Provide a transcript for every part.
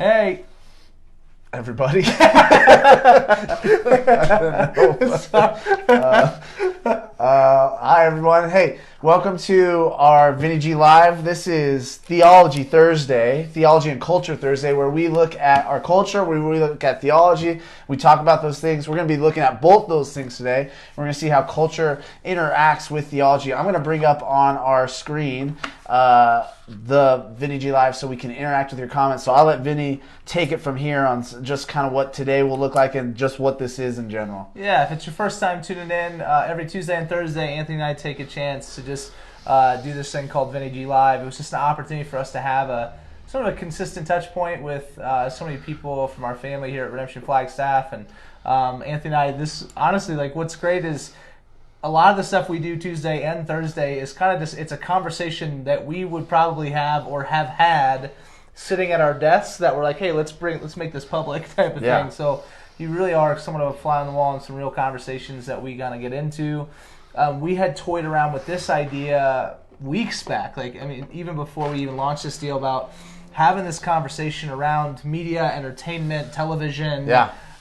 Hey, everybody. Hi, everyone. Hey, welcome to our Vinny G Live. This is Theology Thursday, Theology and Culture Thursday, where we look at our culture, where we look at theology, we talk about those things. We're going to be looking at both those things today. We're going to see how culture interacts with theology. I'm going to bring up on our screen the Vinny G Live so we can interact with your comments. So I'll let Vinny take it from here on just kind of what today will look like and just what this is in general. Yeah, if it's your first time tuning in, every Tuesday and Thursday, Anthony and I take a chance to just do this thing called Vinny G Live. It was just an opportunity for us to have a sort of a consistent touch point with so many people from our family here at Redemption Flagstaff. And Anthony and I, this honestly, like, what's great is a lot of the stuff we do Tuesday and Thursday is kind of just, it's a conversation that we would probably have or have had sitting at our desks that we're like, hey, let's make this public type of thing. So you really are somewhat of a fly on the wall and some real conversations that we gotta get into. We had toyed around with this idea weeks back, even before we even launched this deal, about having this conversation around media, entertainment, television,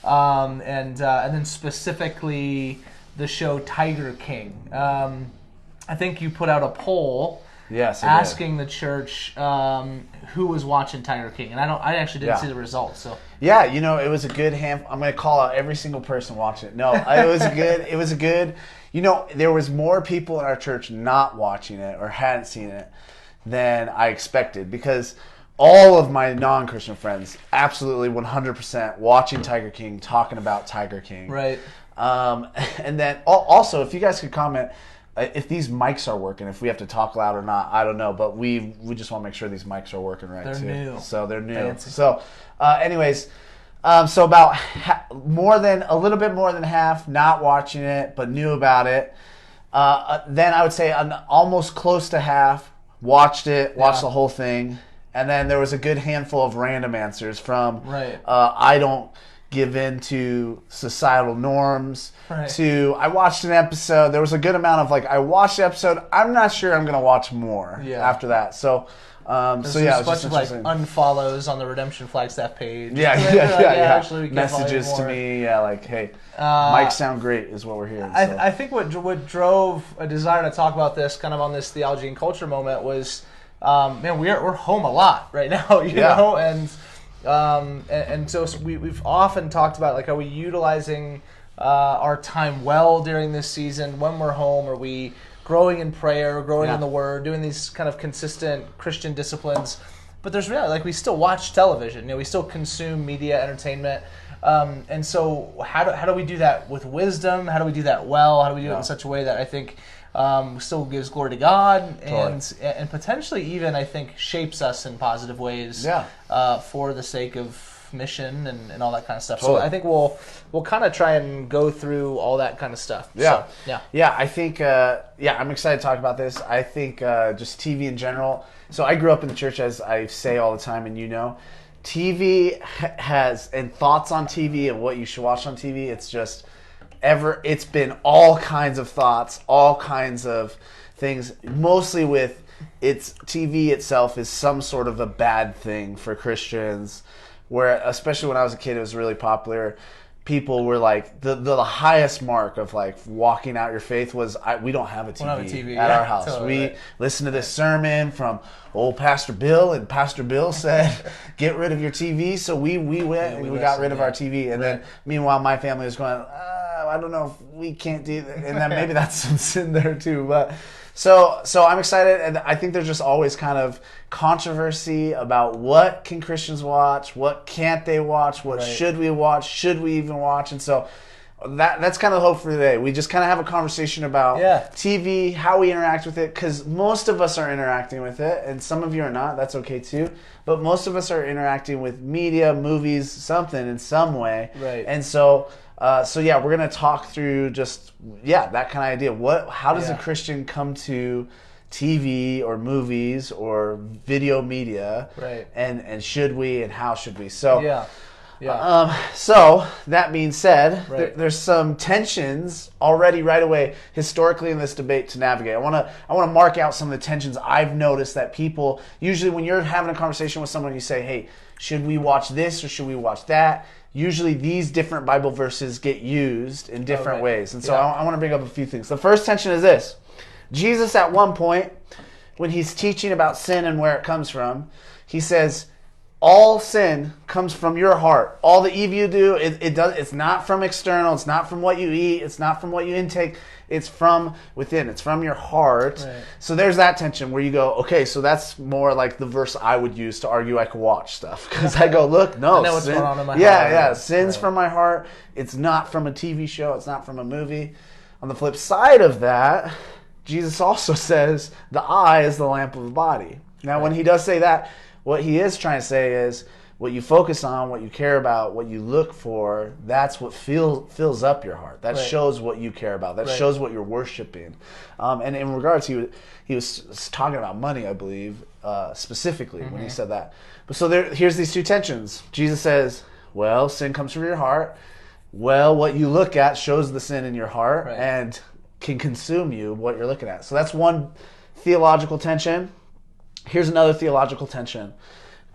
and then specifically the show Tiger King. I think you put out a poll asking the church who was watching Tiger King, and I actually didn't see the results. So yeah, it was a good I'm going to call out every single person watching it. No, it was good. It was a good. There was more people in our church not watching it or hadn't seen it than I expected, because all of my non-Christian friends absolutely 100% watching Tiger King, talking about Tiger King. Right. And then also, if you guys could comment if these mics are working, if we have to talk loud or not, I don't know, but we just want to make sure these mics are working right. They're too. new. So they're new. Fancy. So anyways, so about a little bit more than half not watching it but knew about it. Then I would say almost close to half watched the whole thing, and then there was a good handful of random answers from I don't give in to societal norms, to I watched an episode. There was a good amount of I watched the episode, I'm not sure I'm going to watch more after that. So there's a bunch of unfollows on the Redemption Flagstaff page. Actually, messages to me, hey, mics sound great is what we're hearing. I think what drove a desire to talk about this kind of on this theology and culture moment was, we're home a lot right now, you know, and so we've often talked about are we utilizing our time well during this season when we're home? Are we growing in prayer, growing in the Word, doing these kind of consistent Christian disciplines? But there's reality, we still watch television, we still consume media, entertainment, and so how do we do that with wisdom? How do we do that well? How do we do it in such a way that I think still gives glory to God and potentially even, I think, shapes us in positive ways for the sake of mission and all that kind of stuff. So I think we'll kind of try and go through all that kind of stuff. I think I'm excited to talk about this. I think just TV in general. So I grew up in the church, as I say all the time, and TV has, and thoughts on TV and what you should watch on TV, it's been all kinds of thoughts, all kinds of things, mostly with TV itself is some sort of a bad thing for Christians, where especially when I was a kid it was really popular. People were the highest mark of walking out your faith was we don't have a TV, at our house. Totally we listen to this sermon from old Pastor Bill, and Pastor Bill said get rid of your TV, so we went and we got rid of our TV, and then meanwhile my family was going, I don't know if we can't do that, and then maybe that's some sin there too, but so I'm excited, and I think there's just always kind of controversy about what can Christians watch, what can't they watch, what should we watch, should we even watch, and so that's kind of the hope for today. We just kind of have a conversation about TV, how we interact with it, because most of us are interacting with it, and some of you are not. That's okay too. But most of us are interacting with media, movies, something in some way. Right. And so we're going to talk through just that kind of idea. How does a Christian come to TV or movies or video media? Right. And should we, and how should we? So Yeah. So that being said, Right. there's some tensions already right away historically in this debate to navigate. I want to mark out some of the tensions I've noticed that people usually, when you're having a conversation with someone, you say, "Hey, should we watch this or should we watch that?" Usually, these different Bible verses get used in different ways, and so I want to bring up a few things. The first tension is this: Jesus, at one point, when he's teaching about sin and where it comes from, he says, all sin comes from your heart. All the evil you do, it's not from external. It's not from what you eat. It's not from what you intake. It's from within. It's from your heart. Right. So there's that tension where you go, okay, so that's more like the verse I would use to argue I could watch stuff. Because I go, look, no. I know what's going on in my heart. Yeah. Sin's from my heart. It's not from a TV show. It's not from a movie. On the flip side of that, Jesus also says the eye is the lamp of the body. Now, when he does say that, what he is trying to say is what you focus on, what you care about, what you look for, that's what fills up your heart. That shows what you care about. That shows what you're worshiping. And in regards, he was talking about money, I believe, specifically when he said that. But so here's these two tensions. Jesus says, well, sin comes from your heart. Well, what you look at shows the sin in your heart and can consume you, what you're looking at. So that's one theological tension. Here's another theological tension.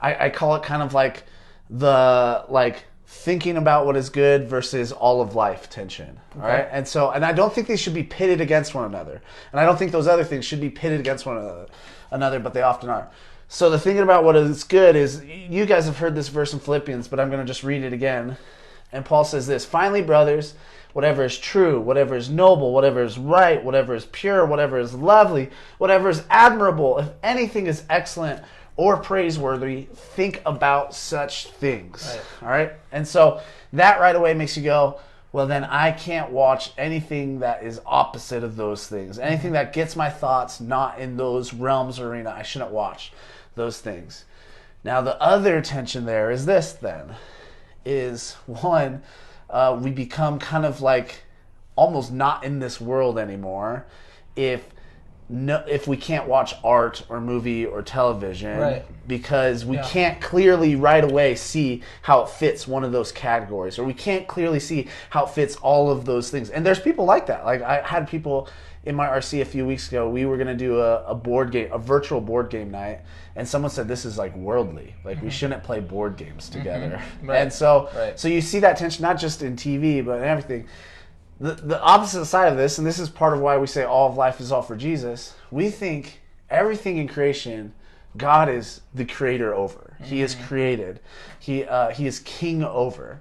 I call it kind of like the thinking about what is good versus all of life tension. All right? And I don't think they should be pitted against one another. And I don't think those other things should be pitted against one another, but they often are. So the thinking about what is good is, you guys have heard this verse in Philippians, but I'm going to just read it again. And Paul says this: finally, brothers, whatever is true, whatever is noble, whatever is right, whatever is pure, whatever is lovely, whatever is admirable, if anything is excellent or praiseworthy, think about such things. All right? And so that right away makes you go, well, then I can't watch anything that is opposite of those things. Anything that gets my thoughts not in those realms or arena, I shouldn't watch those things. Now, the other tension there is this then, is one, we become kind of like almost not in this world anymore if we can't watch art or movie or television, because we can't clearly right away see how it fits one of those categories, or we can't clearly see how it fits all of those things. And there's people like that. Like, I had people in my RC a few weeks ago. We were going to do a virtual board game night, and someone said this is like worldly. Like, we shouldn't play board games together. And so you see that tension not just in TV but in everything. The opposite side of this, and this is part of why we say all of life is all for Jesus, we think everything in creation, God is the creator over. He is created. He is king over.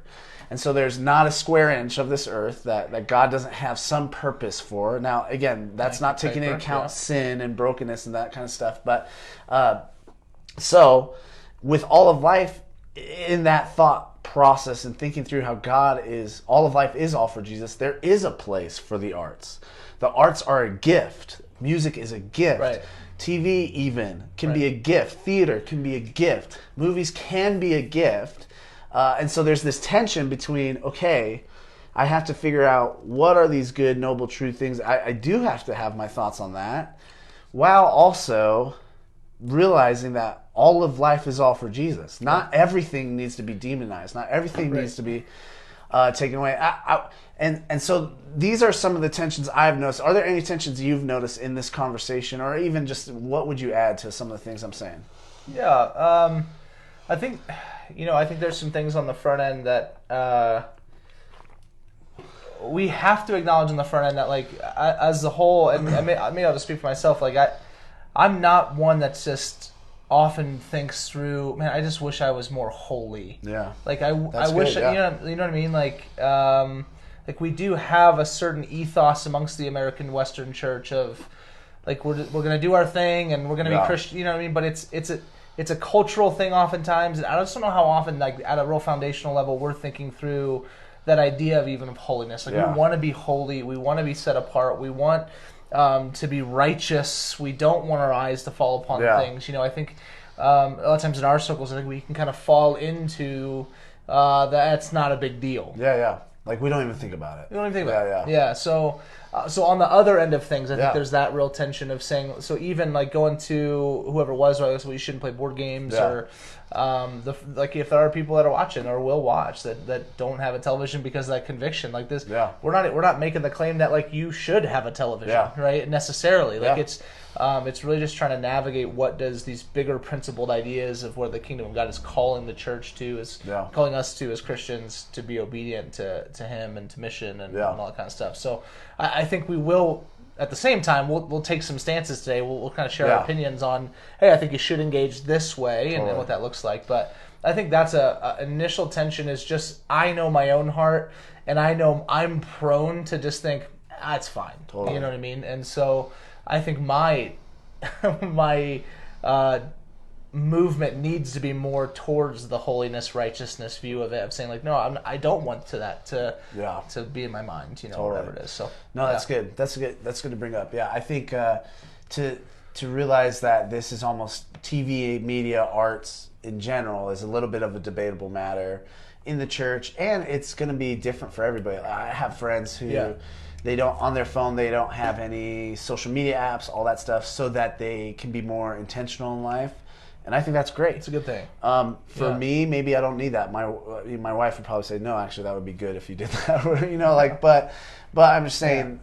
And so there's not a square inch of this earth that God doesn't have some purpose for. Now, again, that's not taking into account sin and brokenness and that kind of stuff. But so with all of life, in that thought process and thinking through how all of life is all for Jesus, there is a place for the arts. The arts are a gift. Music is a gift. TV even can be a gift. Theater can be a gift. Movies can be a gift. And so there's this tension between, okay, I have to figure out what are these good, noble, true things. I do have to have my thoughts on that, while also realizing that all of life is all for Jesus. Not everything needs to be demonized. Not everything needs to be taken away. And so these are some of the tensions I've noticed. Are there any tensions you've noticed in this conversation, or even just what would you add to some of the things I'm saying? Yeah, I think there's some things on the front end that we have to acknowledge on the front end that, like, as a whole, and maybe I'll just speak for myself. Like, I'm not one that's just often thinks through, man, I just wish I was more holy. Yeah. Like, I wish, good, yeah. you know what I mean? Like we do have a certain ethos amongst the American Western Church of, like, we're going to do our thing and we're going to be Christian, you know what I mean? But it's a cultural thing oftentimes, and I just don't know how often, like, at a real foundational level, we're thinking through that idea of holiness. Like, we want to be holy, we want to be set apart, we want to be righteous, we don't want our eyes to fall upon things. I think a lot of times in our circles, I think we can kind of fall into that's not a big deal. Yeah. Like, we don't even think about it. We don't even think about it. Yeah. So So on the other end of things, I Yeah. think there's that real tension of saying, so even like going to whoever it was, well, you shouldn't play board games, Yeah. or like if there are people that are watching or will watch that don't have a television because of that conviction, like this, Yeah. we're not making the claim that like you should have a television, Yeah. right? Necessarily, like Yeah. it's really just trying to navigate what does these bigger principled ideas of where the kingdom of God is calling the church to, is Yeah. calling us to as Christians to be obedient to Him and to mission and Yeah. all that kind of stuff. So I think we will, at the same time, we'll take some stances today. We'll kind of share our Yeah. opinions on, hey, I think you should engage this way and what that looks like. But I think that's a initial tension is just, I know my own heart, and I know I'm prone to just think, it's fine. Totally. You know what I mean? And so I think my movement needs to be more towards the holiness, righteousness view of it, of saying like, no, I don't want to be in my mind, whatever it is. So no, that's good. That's good. That's good to bring up. Yeah, I think to realize that this is almost TV, media, arts in general is a little bit of a debatable matter in the church, and it's going to be different for everybody. I have friends who they don't, on their phone, they don't have any social media apps, all that stuff, so that they can be more intentional in life. And I think that's great. It's a good thing. For me, maybe I don't need that. My wife would probably say, no, actually, that would be good if you did that. But I'm just saying,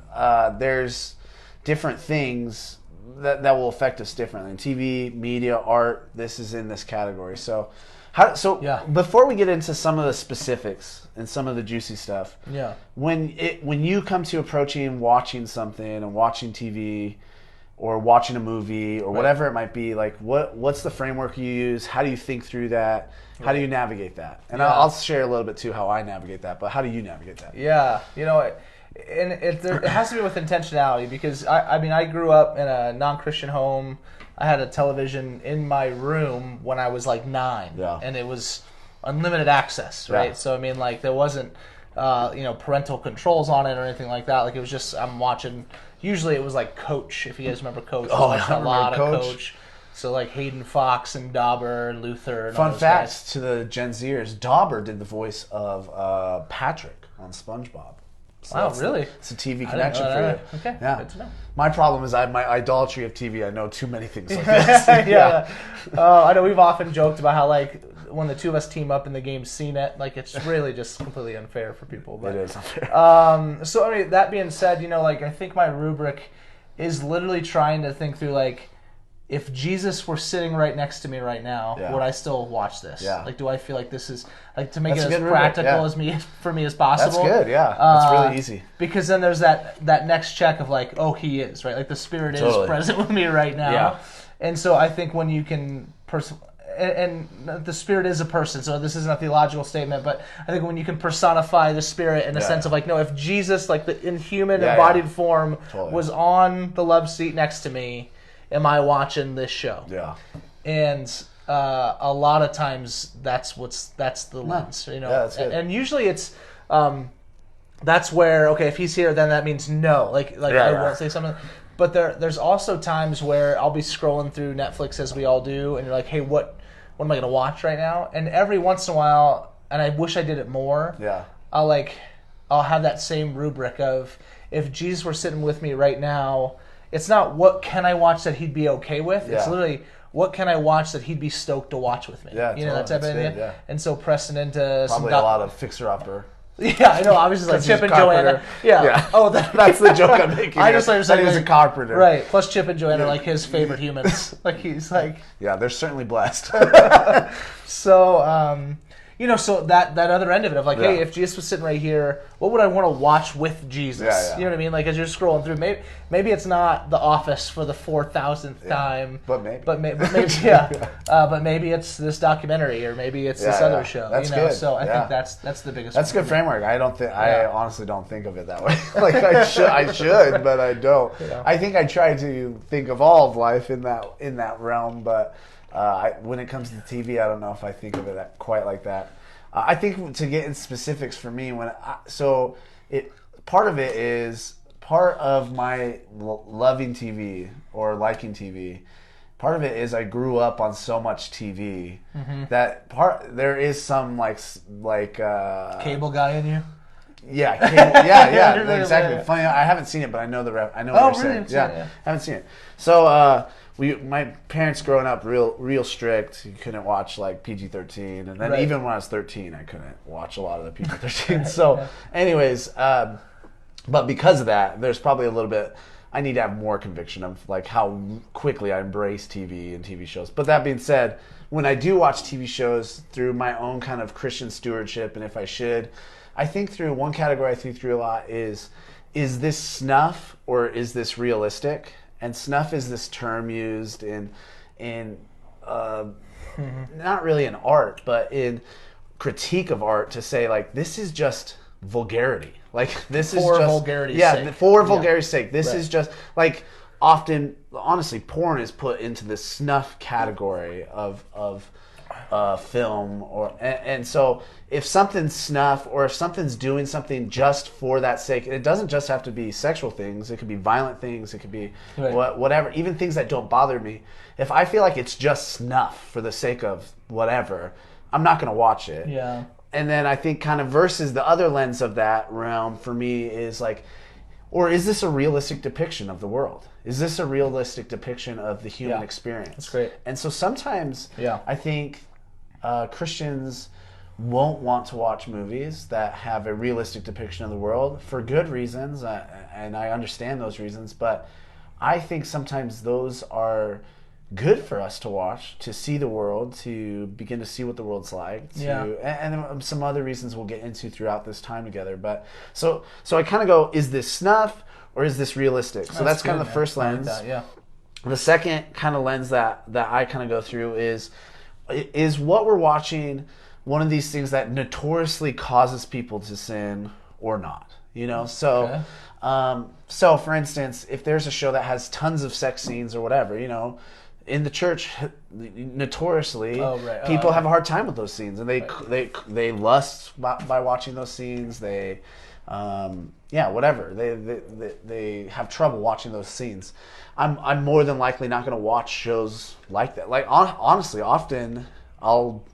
there's different things that will affect us differently. In TV, media, art, this is in this category. So before we get into some of the specifics and some of the juicy stuff, when you come to approaching watching something and watching TV, or watching a movie, or whatever it might be, like what's the framework you use? How do you think through that? How do you navigate that? And I'll share a little bit too how I navigate that. But how do you navigate that? Yeah, and it has to be with intentionality, because I grew up in a non-Christian home. I had a television in my room when I was like 9, and it was unlimited access, right? Yeah. So there wasn't parental controls on it or anything like that. Like it was just, I'm watching. Usually it was like Coach, if you guys remember Coach. I was watching a lot of Coach. So like Hayden Fox and Dauber and Luther and all Fun those fact guys. to the Gen Zers, Dauber did the voice of Patrick on SpongeBob. So Wow, really? It's a TV connection for you. Okay, Yeah. good to know. My problem is my idolatry of TV. I know too many things like this. I know we've often joked about how like when the two of us team up in the game CNET, like it's really just completely unfair for people. But, It is unfair. So I mean, that being said, I think my rubric is literally trying to think through like, if Jesus were sitting right next to me right now, would I still watch this? Yeah. Like, do I feel like this is like to make That's it a as good rubric, practical for me as possible? That's good. Yeah, that's really easy. Because then there's that next check of like, oh, he is, right? Like the Spirit is present with me right now. Yeah. And so I think when you can and the Spirit is a person, so this isn't a theological statement, but I think when you can personify the Spirit in a sense of like, no, if Jesus, like in human embodied form, was on the love seat next to me, am I watching this show? Yeah. And a lot of times that's the lens, Yeah, that's good. and usually it's that's where, okay, if he's here, then that means no, like I won't say something. But there's also times where I'll be scrolling through Netflix, as we all do, and you're like, hey, what am I going to watch right now? And every once in a while, and I wish I did it more, I'll have that same rubric of, if Jesus were sitting with me right now, it's not what can I watch that he'd be okay with. It's literally, what can I watch that he'd be stoked to watch with me? Yeah, that type of idea. Yeah. And so pressing into Probably a lot of Fixer Upper. Yeah, I know. Obviously, like Chip and Joanna. Yeah. Oh, that's the joke I'm making. I just understand he was a carpenter. Right. Plus, Chip and Joanna are like his favorite humans. Like he's like. Yeah, they're certainly blessed. So, so that other end of it of like, hey, if Jesus was sitting right here, what would I want to watch with Jesus? Yeah. You know what I mean? Like as you're scrolling through, maybe it's not The Office for the 4,000th time, but maybe, but maybe it's this documentary, or maybe it's this other show. That's good. So I think that's the biggest. That's a good framework. I honestly don't think of it that way. Like I should, but I don't. Yeah. I think I try to think of all of life in that realm, but. When it comes to TV, I don't know if I think of it quite like that. I think to get in specifics for me, part of my loving TV or liking TV. Part of it is I grew up on so much TV that there is some like cable guy in you. Yeah, yeah, exactly. Yeah. Funny, I haven't seen it, but I know I know Oh, what you're really? saying. Yeah, haven't seen it. So, my parents growing up real strict. You couldn't watch like PG-13, and then Right. even when I was 13, I couldn't watch a lot of the PG-13. So, anyways, but because of that, there's probably a little bit. I need to have more conviction of like how quickly I embrace TV and TV shows. But that being said, when I do watch TV shows through my own kind of Christian stewardship, and if I should, I think through one category I think through a lot is this snuff or is this realistic? And snuff is this term used in not really in art, but in critique of art to say like this is just vulgarity. Like this is For just vulgarity's sake. for vulgarity's sake. This Right. is just like often, honestly, porn is put into the snuff category of film, and so if something's snuff or if something's doing something just for that sake, it doesn't just have to be sexual things. It could be violent things. It could be Right. whatever, even things that don't bother me. If I feel like it's just snuff for the sake of whatever, I'm not going to watch it. Yeah. And then I think kind of versus the other lens of that realm for me is like, or is this a realistic depiction of the world? Is this a realistic depiction of the human Yeah. experience? That's great. And so sometimes Yeah. I think Christians won't want to watch movies that have a realistic depiction of the world for good reasons, and I understand those reasons, but I think sometimes those are good for us to watch, to see the world, to begin to see what the world's like, and some other reasons we'll get into throughout this time together. But so I kind of go, is this snuff or is this realistic? So that's kind of the first lens. I like that, yeah. The second kind of lens that I kind of go through is what we're watching one of these things that notoriously causes people to sin or not? You know, so so for instance, if there's a show that has tons of sex scenes or whatever, you know, in the church, notoriously, people have a hard time with those scenes, and they lust by watching those scenes. They, whatever. They have trouble watching those scenes. I'm more than likely not going to watch shows like that. Like honestly, often I'll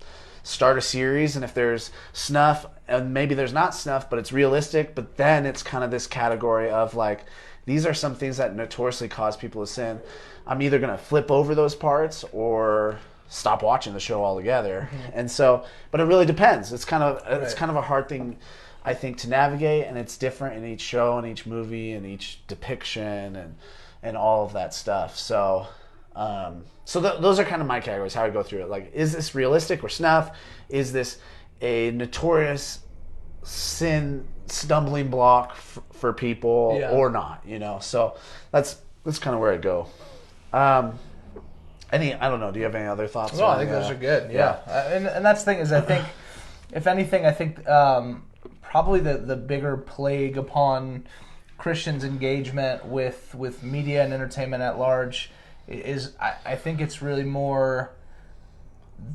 start a series, and if there's snuff, and maybe there's not snuff, but it's realistic, but then it's kind of this category of like, these are some things that notoriously cause people to sin. I'm either going to flip over those parts or stop watching the show altogether. Mm-hmm. And so, but it really depends. It's kind of a hard thing, I think, to navigate, and it's different in each show and each movie and each depiction and all of that stuff. So, those are kind of my categories, how I go through it. Like, is this realistic or snuff? Is this a notorious sin stumbling block for people or not? You know, so that's kind of where I go. I don't know. Do you have any other thoughts? No, I think those are good. Yeah. And that's the thing is, I think, if anything, I think probably the bigger plague upon Christians' engagement with media and entertainment at large is, I think it's really more,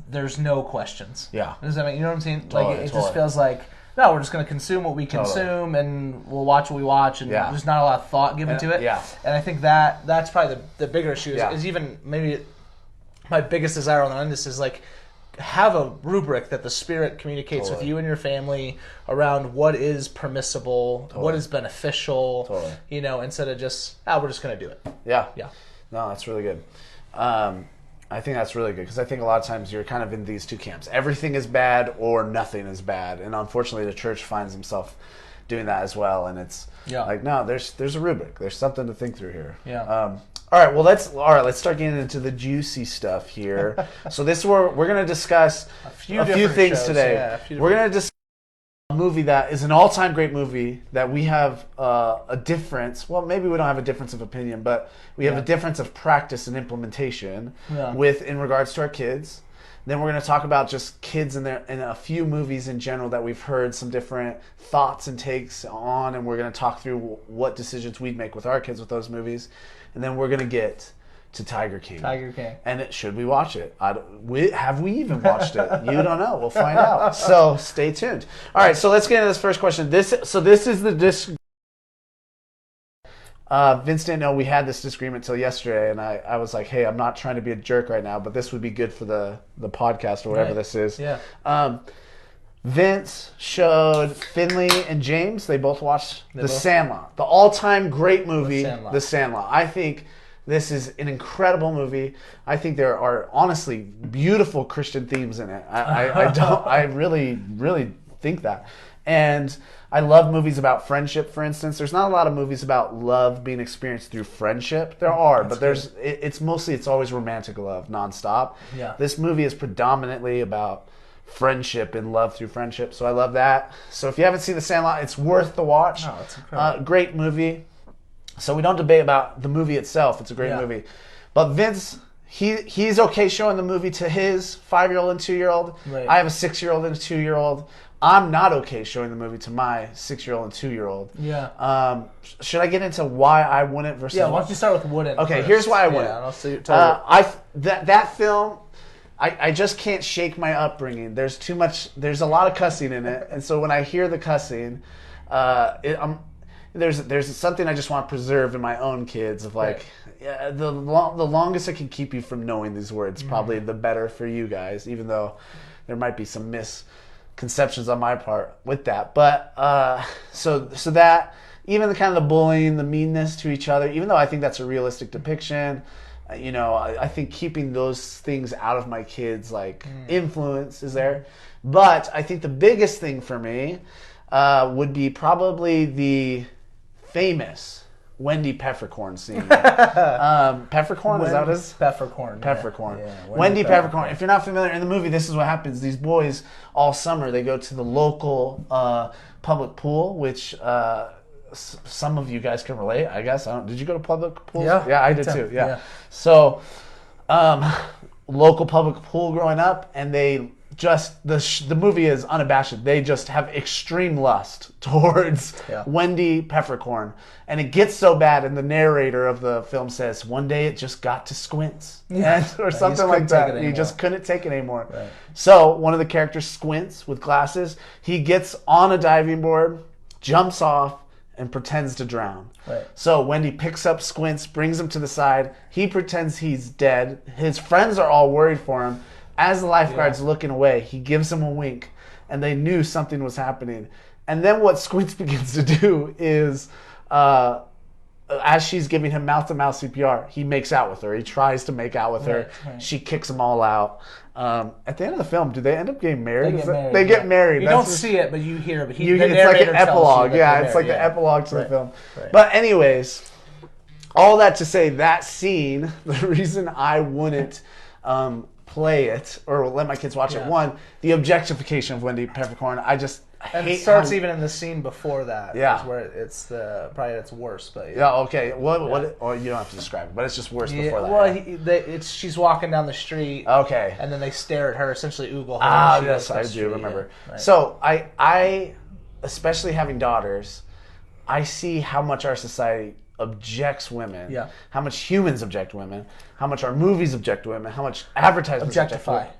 there's no questions. Yeah. Does that mean, you know what I'm saying? Totally, like, it just feels like, no, we're just going to consume what we consume, and we'll watch what we watch, and there's not a lot of thought given to it. Yeah. And I think that's probably the bigger issue is even maybe my biggest desire on this is like, have a rubric that the Spirit communicates with you and your family around what is permissible, what is beneficial, you know, instead of just, we're just going to do it. Yeah. Yeah. No, that's really good. I think that's really good, because I think a lot of times you're kind of in these two camps. Everything is bad or nothing is bad. And unfortunately, the church finds himself doing that as well. And it's like, no, there's a rubric. There's something to think through here. Yeah. All right, let's start getting into the juicy stuff here. So this is where we're going to discuss a few things shows today. Yeah, we're going to discuss a movie that is an all-time great movie that we have a difference. Well, maybe we don't have a difference of opinion, but we have a difference of practice and implementation with in regards to our kids. Then we're going to talk about just kids and a few movies in general that we've heard some different thoughts and takes on, and we're going to talk through what decisions we'd make with our kids with those movies. And then we're going to get to Tiger King. And should we watch it? Have we even watched it? You don't know. We'll find out. So stay tuned. All right, so let's get into this first question. This is the Vince didn't know we had this disagreement till yesterday, and I was like, hey, I'm not trying to be a jerk right now, but this would be good for the podcast or whatever this is. Yeah. Vince showed Finley and James. They both watched The Sandlot, the all-time great movie, The Sandlot. I think this is an incredible movie. I think there are honestly beautiful Christian themes in it. I really, really think that. And I love movies about friendship, for instance. There's not a lot of movies about love being experienced through friendship. There are, but it's always romantic love, nonstop. Yeah. This movie is predominantly about friendship and love through friendship. So I love that. So if you haven't seen The Sandlot, it's worth the watch. Oh, it's incredible. Great movie. So we don't debate about the movie itself. It's a great movie. But Vince, he's okay showing the movie to his 5-year-old and 2-year-old. Right. I have a 6-year-old and a 2-year-old. I'm not okay showing the movie to my 6-year-old and 2-year-old. Yeah. Should I get into why I wouldn't versus why don't you start with wouldn't? Okay, first. here's why I wouldn't. Yeah, and I'll see. That film, I just can't shake my upbringing. There's a lot of cussing in it, and so when I hear the cussing, there's something I just want to preserve in my own kids of like, yeah, the longest it can keep you from knowing these words, probably the better for you guys, even though there might be some misconceptions on my part with that. But so that even the kind of the bullying, the meanness to each other, even though I think that's a realistic depiction, I think keeping those things out of my kids' influence is there. But I think the biggest thing for me would be probably the famous Wendy Peppercorn scene. Peppercorn, is that what it is? Peppercorn. Peppercorn. Yeah, Wendy Peppercorn. If you're not familiar, in the movie, this is what happens. These boys, all summer, they go to the local public pool, which some of you guys can relate, I guess. Did you go to public pools? Yeah, I did too. Yeah. So, local public pool growing up, and they just the movie is unabashed. They just have extreme lust towards Wendy Peppercorn, and it gets so bad. And the narrator of the film says, "One day it just got to Squints," or something like that. He just couldn't take it anymore. Right. So one of the characters, Squints, with glasses, he gets on a diving board, jumps off, and pretends to drown. Right. So Wendy picks up Squints, brings him to the side. He pretends he's dead. His friends are all worried for him. As the lifeguard's looking away, he gives him a wink, and they knew something was happening. And then what Squints begins to do is, as she's giving him mouth-to-mouth CPR, he makes out with her. He tries to make out with her. Right. She kicks them all out. At the end of the film, do they end up getting married? They get married. You don't see it, but you hear it. It's like an epilogue. Yeah, it's like the epilogue to the film. Right. But anyways, all that to say, that scene, the reason I wouldn't play it or let my kids watch it, one, the objectification of Wendy Peppercorn, and it starts even in the scene before that. Yeah, is where it's probably it's worse. But okay. What? Or you don't have to describe it, but it's just worse before that. Well, she's walking down the street. Okay. And then they stare at her, essentially oogle her. Yes, I do remember. Yeah. Right. So I, especially having daughters, I see how much our society objects women, how much humans object women, how much our movies object women, how much advertisements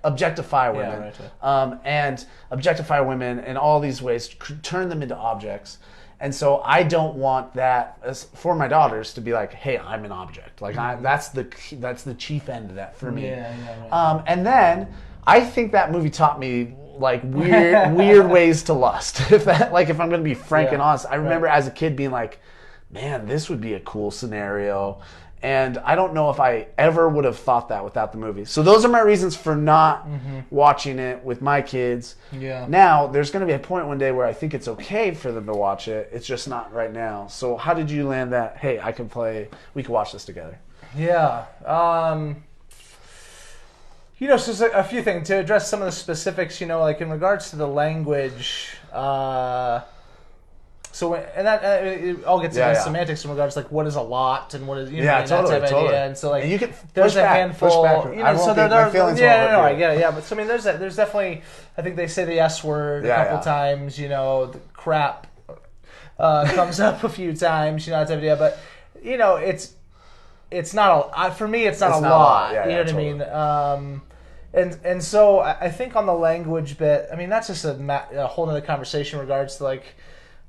objectify women, and objectify women in all these ways, turn them into objects. And so I don't want that for my daughters to be like, hey, I'm an object. Like that's the chief end of that for me. And then I think that movie taught me weird ways to lust. If I'm going to be frank and honest, I remember as a kid being like, man, this would be a cool scenario. And I don't know if I ever would have thought that without the movie. So those are my reasons for not watching it with my kids. Yeah. Now, there's going to be a point one day where I think it's okay for them to watch it. It's just not right now. So how did you land that, hey, we can watch this together? Yeah. So a few things. To address some of the specifics, in regards to the language, it all gets into semantics in regards to what is a lot and what is that type of idea. And so and you can there's a handful. My feelings I get it. But so there's definitely, I think they say the S word a couple times. The crap comes up a few times. That type of idea. But it's not for me. It's not a lot. You know what I mean? And so I think on the language bit, that's just a whole other conversation in regards to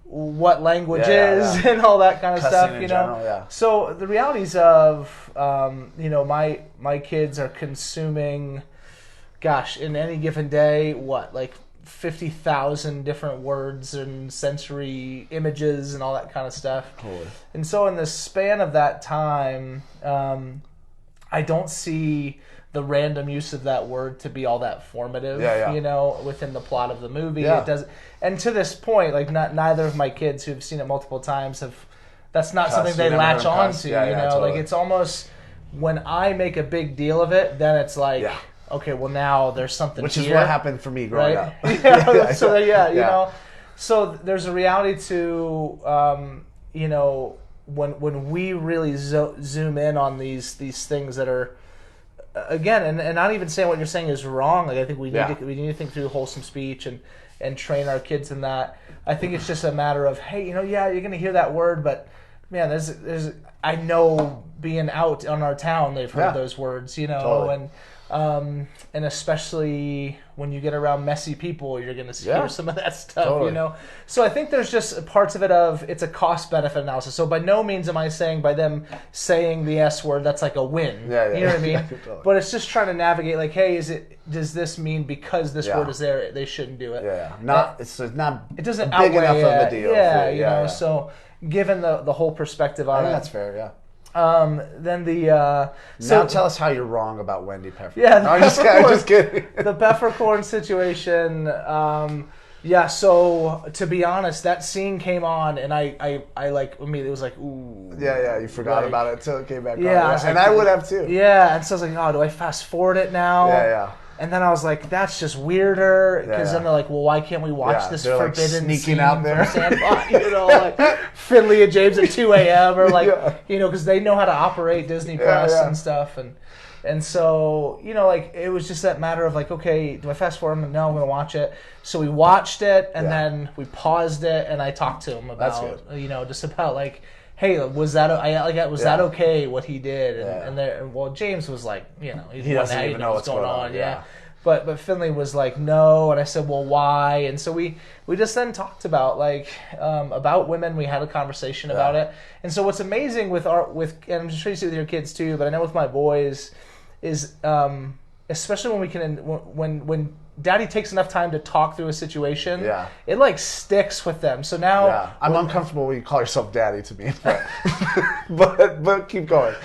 what language is and all that kind of cussing stuff, general, So the realities of, my kids are consuming, in any given day, 50,000 different words and sensory images and all that kind of stuff. Totally. And so in the span of that time, I don't see the random use of that word to be all that formative, you know, within the plot of the movie. Yeah. It does, and to this point, like neither of my kids who've seen it multiple times have. That's not something they latch on to, you know. Totally. Like it's almost when I make a big deal of it, then it's like, okay, well now there's something. Which here, is what happened for me growing up. So you know, so there's a reality to, you know, when we really zoom in on these things that are. Again, and not even saying what you're saying is wrong. Like I think we need to think through wholesome speech and train our kids in that. I think it's just a matter of, hey, you know, you're going to hear that word, but man, there's I know being out on our town, they've heard those words, you know, totally. And especially when you get around messy people, you're going to hear some of that stuff, you know. So I think there's just parts of it of it's a cost-benefit analysis. So by no means am I saying by them saying the S word that's like a win. You know what I mean? Totally. But it's just trying to navigate like, hey, does this mean because this word is there, they shouldn't do it? It doesn't big outweigh enough of a deal. You know. So given the whole perspective on I think it, that's fair. Yeah. Then the now tell us how you're wrong about Wendy Peppercorn. Yeah, no, I'm just kidding. The peppercorn situation. So to be honest, that scene came on, and I like immediately was like, ooh. Yeah, you forgot about it until it came back on. And I would have too. Yeah, and so I was like, oh, do I fast forward it now? Yeah. And then I was like, that's just weirder. Because then they're like, well, why can't we watch this forbidden sneaking scene out there. from Sandlot? You know, like Finley and James at 2 a.m. or like, you know, because they know how to operate Disney Plus and stuff. And so, you know, like it was just that matter of like, okay, do I fast forward? No, I'm going to watch it. So we watched it and then we paused it and I talked to him about, you know, just about like, hey, was that that okay what he did? And James was like, you know, he doesn't even know what's going on. But Finley was like, no, and I said, well, why? And so we just then talked about like about women. We had a conversation about it. And so what's amazing with and I'm just trying to see with your kids too, but I know with my boys is especially when we can when Daddy takes enough time to talk through a situation, it like sticks with them. So now I'm uncomfortable when you call yourself Daddy to me, but keep going.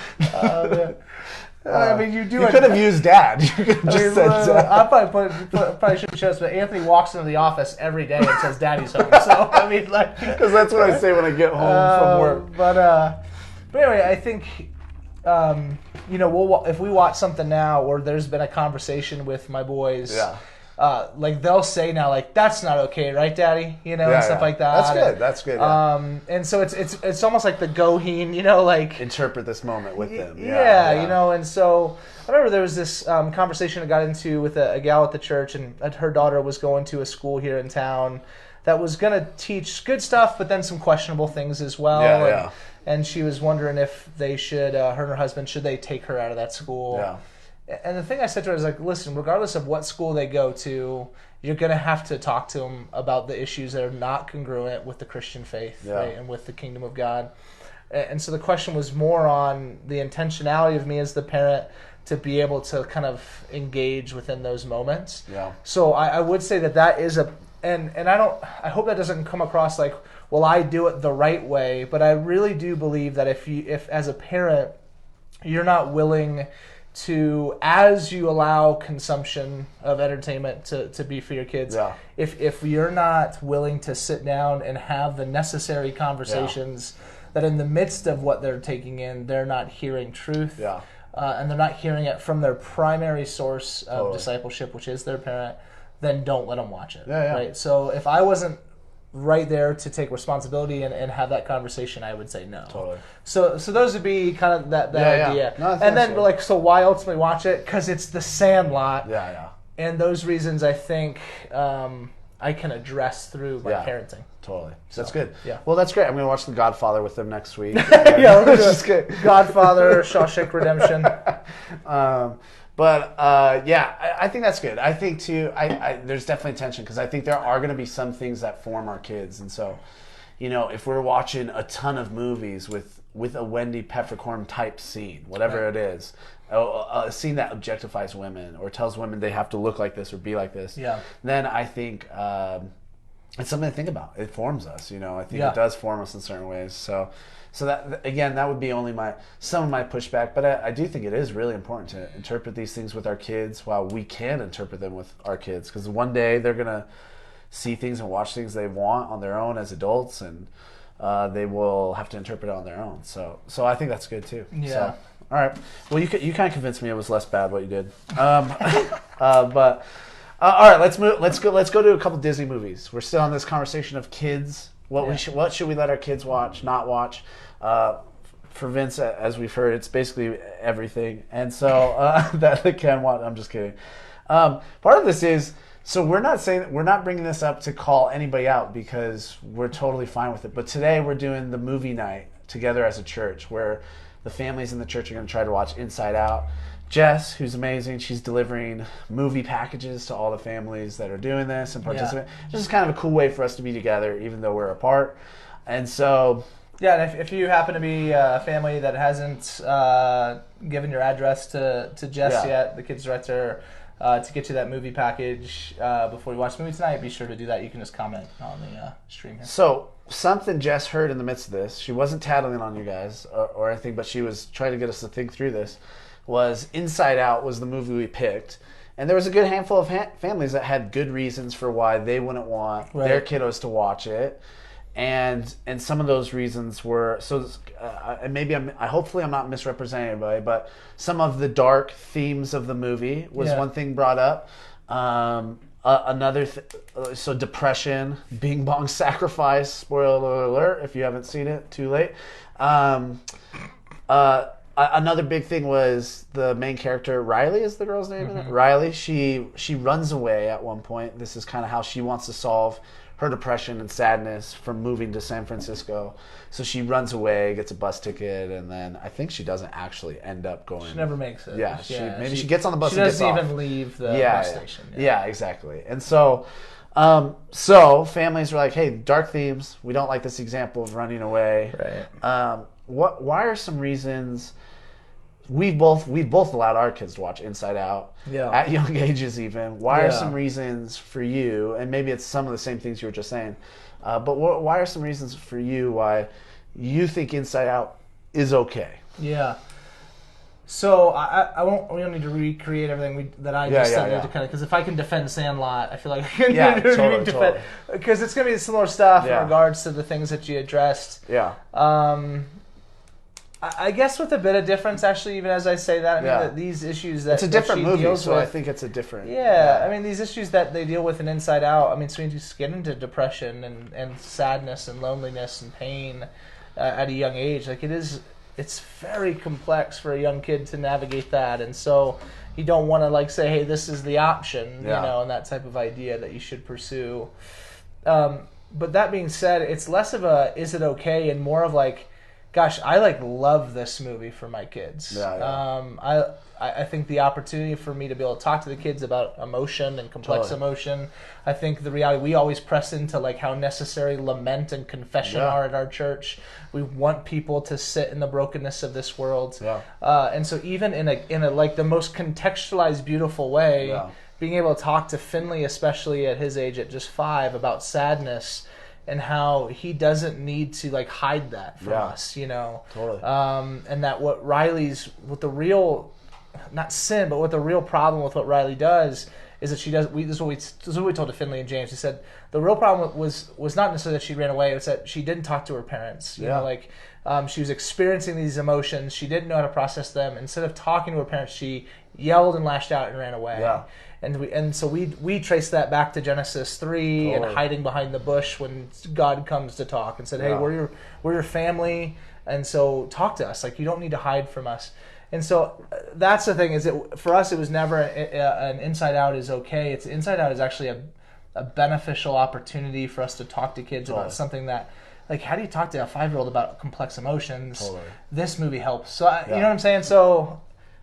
I mean, you do. You could have used Dad. You could have just said Dad. I probably shouldn't show this, but Anthony walks into the office every day and says Daddy's home. So I mean, like, because that's what I say when I get home from work. But anyway, I think you know, if we watch something now, or there's been a conversation with my boys. Like they'll say now, like that's not okay, right, Daddy? You know, and stuff like that. That's good. And so it's almost like the Goheen, you know, like interpret this moment with them. You know, and so I remember there was this conversation I got into with a gal at the church, and her daughter was going to a school here in town that was going to teach good stuff, but then some questionable things as well. And she was wondering if they should, her and her husband, should they take her out of that school? And the thing I said to her is like, listen, regardless of what school they go to, you're going to have to talk to them about the issues that are not congruent with the Christian faith, right, and with the kingdom of God. And so the question was more on the intentionality of me as the parent to be able to kind of engage within those moments. So I would say that is and I hope that doesn't come across like, well, I do it the right way, but I really do believe that if as a parent, you're not willing to, as you allow consumption of entertainment to be for your kids, if you're not willing to sit down and have the necessary conversations that in the midst of what they're taking in, they're not hearing truth, and they're not hearing it from their primary source of discipleship, which is their parent, then don't let them watch it. Right? So if I wasn't right there to take responsibility and have that conversation, I would say no. So those would be kind of that idea. No, and then like, so why ultimately watch it? Because it's The Sandlot. And those reasons I think I can address through my parenting. So, that's good. Well, that's great. I'm going to watch The Godfather with them next week. We're going to Godfather, Shawshank Redemption. But I think that's good. I think too, there's definitely tension because I think there are going to be some things that form our kids. And so, you know, if we're watching a ton of movies with with a Wendy Peppercorn type scene, whatever it is, a scene that objectifies women or tells women they have to look like this or be like this, then I think it's something to think about. It forms us, I think it does form us in certain ways. So that, again, that would be only some of my pushback, but I do think it is really important to interpret these things with our kids while we can interpret them with our kids, because one day they're gonna see things and watch things they want on their own as adults, and they will have to interpret it on their own. So I think that's good too. Yeah. So, all right. Well, you kind of convinced me it was less bad what you did. But all right, let's move. Let's go to a couple Disney movies. We're still on this conversation of kids. What should we let our kids watch, not watch? For Vince, as we've heard, it's basically everything, and so that they can watch. I'm just kidding. Part of this is. So we're not bringing this up to call anybody out, because we're totally fine with it. But today we're doing the movie night together as a church, where the families in the church are going to try to watch Inside Out. Jess, who's amazing, she's delivering movie packages to all the families that are doing this and participate. This is kind of a cool way for us to be together, even though we're apart. And so... Yeah, and if you happen to be a family that hasn't given your address to Jess yet, the kids director... to get you that movie package before you watch the movie tonight, be sure to do that. You can just comment on the stream here. So, something Jess heard in the midst of this, she wasn't tattling on you guys or anything, but she was trying to get us to think through this, was Inside Out was the movie we picked. And there was a good handful of families that had good reasons for why they wouldn't want their kiddos to watch it. And some of those reasons were hopefully I'm not misrepresenting anybody, but some of the dark themes of the movie was one thing brought up. So depression, Bing Bong Sacrifice, spoiler alert if you haven't seen it, too late. Another big thing was the main character, Riley is the girl's name in it? Riley, she runs away at one point. This is kind of how she wants to solve her depression and sadness from moving to San Francisco. So she runs away, gets a bus ticket, and then I think she doesn't actually end up going. She never makes it. Yeah, she gets on the bus and gets off. She doesn't even leave the bus station. Yeah, exactly. And so families were like, hey, dark themes, we don't like this example of running away. Right. Why are some reasons... We've both allowed our kids to watch Inside Out at young ages even. Why are some reasons for you, and maybe it's some of the same things you were just saying, but why are some reasons for you why you think Inside Out is okay? Yeah. So we don't need to recreate everything that I just said to kind of, because if I can defend Sandlot, I feel like I can totally. Because it's going to be similar stuff in regards to the things that you addressed. Yeah. I guess with a bit of difference, actually, even as I say that, I mean, that these issues that it's a different movie, so with, I think it's a different. Yeah, I mean, these issues that they deal with in Inside Out. I mean, so we just get into depression and sadness and loneliness and pain at a young age. Like it's very complex for a young kid to navigate that, and so you don't want to say, hey, this is the option, and that type of idea that you should pursue. But that being said, it's less of a is it okay and more of gosh, I love this movie for my kids. I think the opportunity for me to be able to talk to the kids about emotion and complex emotion. I think the reality, we always press into how necessary lament and confession are at our church. We want people to sit in the brokenness of this world. And so even in a the most contextualized, beautiful way, being able to talk to Finley, especially at his age at just 5, about sadness, and how he doesn't need to hide that from us, Totally. And that what the real, not sin, but what the real problem with what Riley does is that she does. This is what we told to Finley and James. He said the real problem was not necessarily that she ran away; it's that she didn't talk to her parents. You know, she was experiencing these emotions. She didn't know how to process them. Instead of talking to her parents, she yelled and lashed out and ran away. Yeah. And so we traced that back to Genesis 3 and hiding behind the bush when God comes to talk and said, hey, we're your family, and so talk to us. You don't need to hide from us. And so that's the thing, is that for us it was never an Inside Out is okay. It's Inside Out is actually a beneficial opportunity for us to talk to kids about something that, how do you talk to a 5-year-old about complex emotions? This movie helps. So you know what I'm saying? So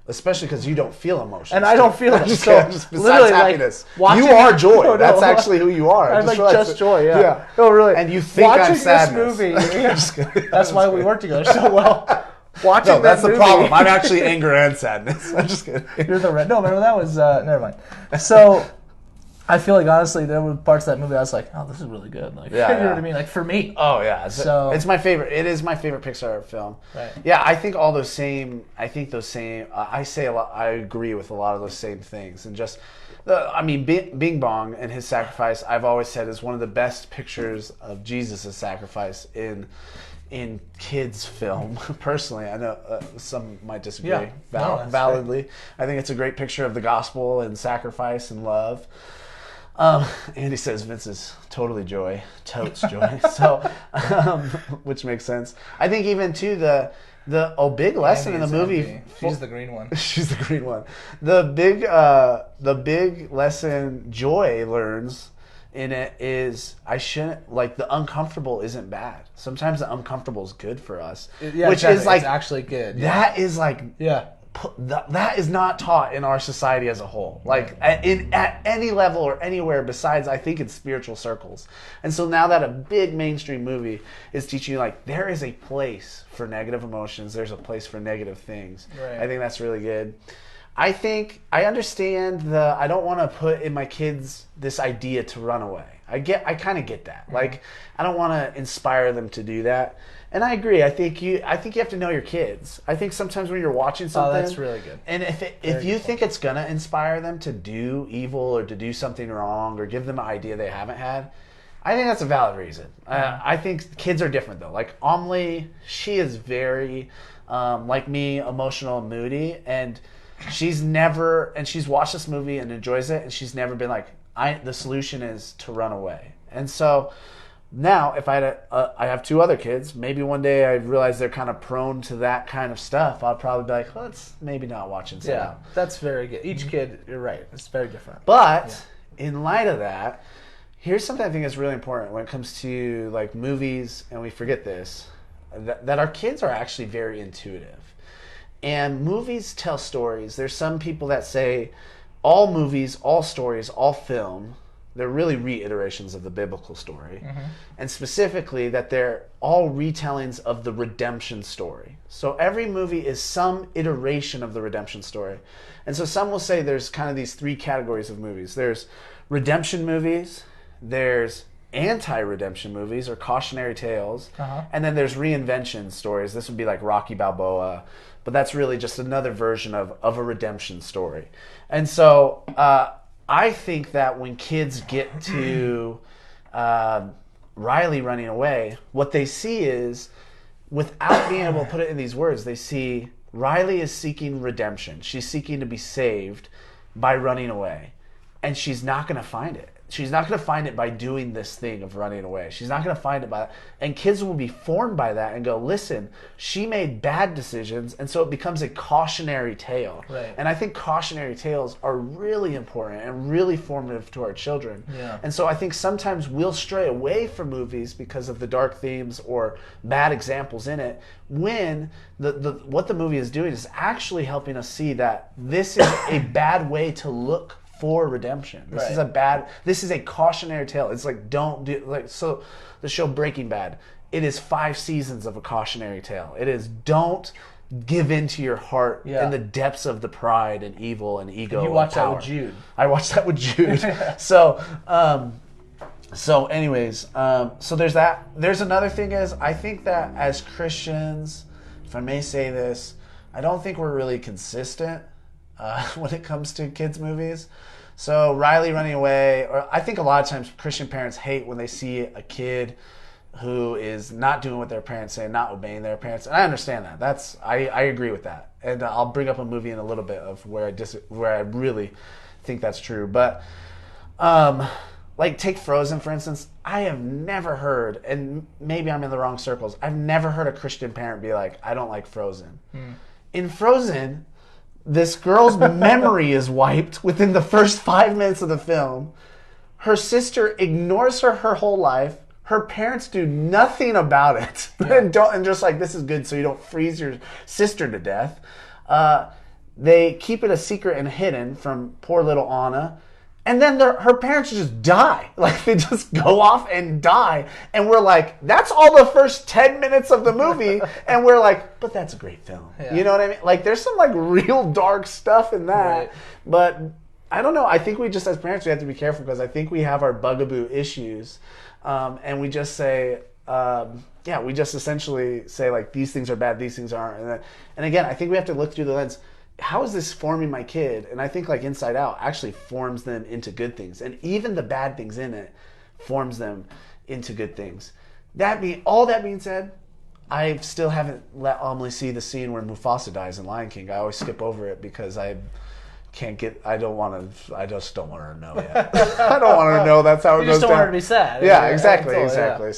especially because you don't feel emotions. And I don't feel them. Just, So just literally, besides happiness, watching you are joy. No, That's actually who you are. I'm like just joy. Yeah. No, really. And you think watching I'm sadness. This movie. That's why we work together so well. Watching No, that's that the movie, problem. I'm actually anger and sadness. I'm just kidding. You're the red. No, remember that was never mind. So I feel like honestly, there were parts of that movie I was like, oh, this is really good. Like, you know what I mean? Like for me. Oh yeah. So it's my favorite. It is my favorite Pixar film. Right. Yeah, I think all those same. I think those same. I say a lot. I agree with a lot of those same things, and just. I mean, Bing Bong and his sacrifice, I've always said, is one of the best pictures of Jesus' sacrifice in kids' film. Personally, I know some might disagree. Yeah. Validly, fair. I think it's a great picture of the gospel and sacrifice and love. Andy says Vince is totally joy, totes joy. So, which makes sense. I think even too the big lesson in the movie. She's the green one. She's the green one. The big lesson Joy learns in it is I shouldn't the uncomfortable isn't bad. Sometimes the uncomfortable is good for us. Yeah, which exactly. is like it's actually good. That is like that is not taught in our society as a whole. Like at any level or anywhere besides, I think, in spiritual circles. And so now that a big mainstream movie is teaching you like there is a place for negative emotions, there's a place for negative things. Right. I think that's really good. I think I understand I don't want to put in my kids this idea to run away. I kind of get that. Mm-hmm. Like I don't want to inspire them to do that. And I agree. I think you have to know your kids. I think sometimes when you're watching something, that's really good. And if you think it's gonna inspire them to do evil or to do something wrong or give them an idea they haven't had, I think that's a valid reason. I think kids are different though. Like Amelie, she is very like me, emotional and moody, and she's watched this movie and enjoys it, and she's never been like, the solution is to run away. And so. Now, if I have two other kids, maybe one day I realize they're kind of prone to that kind of stuff. I'll probably be like, let's maybe not watch Inside Out. Yeah, that's very good. Each kid, you're right, it's very different. But in light of that, here's something I think is really important when it comes to like movies, and we forget this, that our kids are actually very intuitive. And movies tell stories. There's some people that say all movies, all stories, all film, they're really reiterations of the biblical story. Mm-hmm. And specifically that they're all retellings of the redemption story. So every movie is some iteration of the redemption story. And so some will say there's kind of these three categories of movies. There's redemption movies, there's anti-redemption movies or cautionary tales, and then there's reinvention stories. This would be like Rocky Balboa, but that's really just another version of a redemption story. And so I think that when kids get to Riley running away, what they see is, without being able to put it in these words, they see Riley is seeking redemption. She's seeking to be saved by running away. And she's not going to find it. She's not going to find it by doing this thing of running away. She's not going to find it by that. And kids will be formed by that and go, listen, she made bad decisions, and so it becomes a cautionary tale. Right. And I think cautionary tales are really important and really formative to our children. Yeah. And so I think sometimes we'll stray away from movies because of the dark themes or bad examples in it, when what the movie is doing is actually helping us see that this is a bad way to look for redemption. This is a cautionary tale. It's like, don't do, like, so the show Breaking Bad, it is 5 seasons of a cautionary tale. It is, don't give in to your heart in the depths of the pride and evil and ego. And you watch that with Jude. I watched that with Jude. So anyways, so there's that. There's another thing is, I think that as Christians, if I may say this, I don't think we're really consistent when it comes to kids' movies. So Riley running away, or I think a lot of times Christian parents hate when they see a kid who is not doing what their parents say, not obeying their parents. And I understand that. I agree with that. And I'll bring up a movie in a little bit of where I really think that's true. But like take Frozen, for instance. I have never heard, and maybe I'm in the wrong circles, I've never heard a Christian parent be like, I don't like Frozen. In Frozen, this girl's memory is wiped within the first 5 minutes of the film. Her sister ignores her whole life. Her parents do nothing about it. And just like, this is good so you don't freeze your sister to death. they keep it a secret and hidden from poor little Anna. And then her parents just die. Like, they just go off and die. And we're like, that's all the first 10 minutes of the movie. And we're like, but that's a great film. Yeah. You know what I mean? Like, there's some, like, real dark stuff in that. Right. But I don't know. I think we just, as parents, we have to be careful because I think we have our bugaboo issues. And we just say, we just essentially say, like, these things are bad, these things aren't. And again, I think we have to look through the lens. How is this forming my kid? And I think like Inside Out actually forms them into good things. And even the bad things in it forms them into good things. All that being said, I still haven't let Amelie see the scene where Mufasa dies in Lion King. I always skip over it because I just don't want her to know yet. I don't want her to know that's how it goes down. You just don't want her to be sad. Yeah, exactly. Yeah.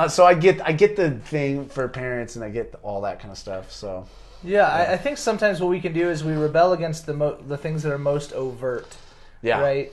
So I get the thing for parents and I get all that kind of stuff, so... Yeah, I think sometimes what we can do is we rebel against the things that are most overt. Yeah. Right?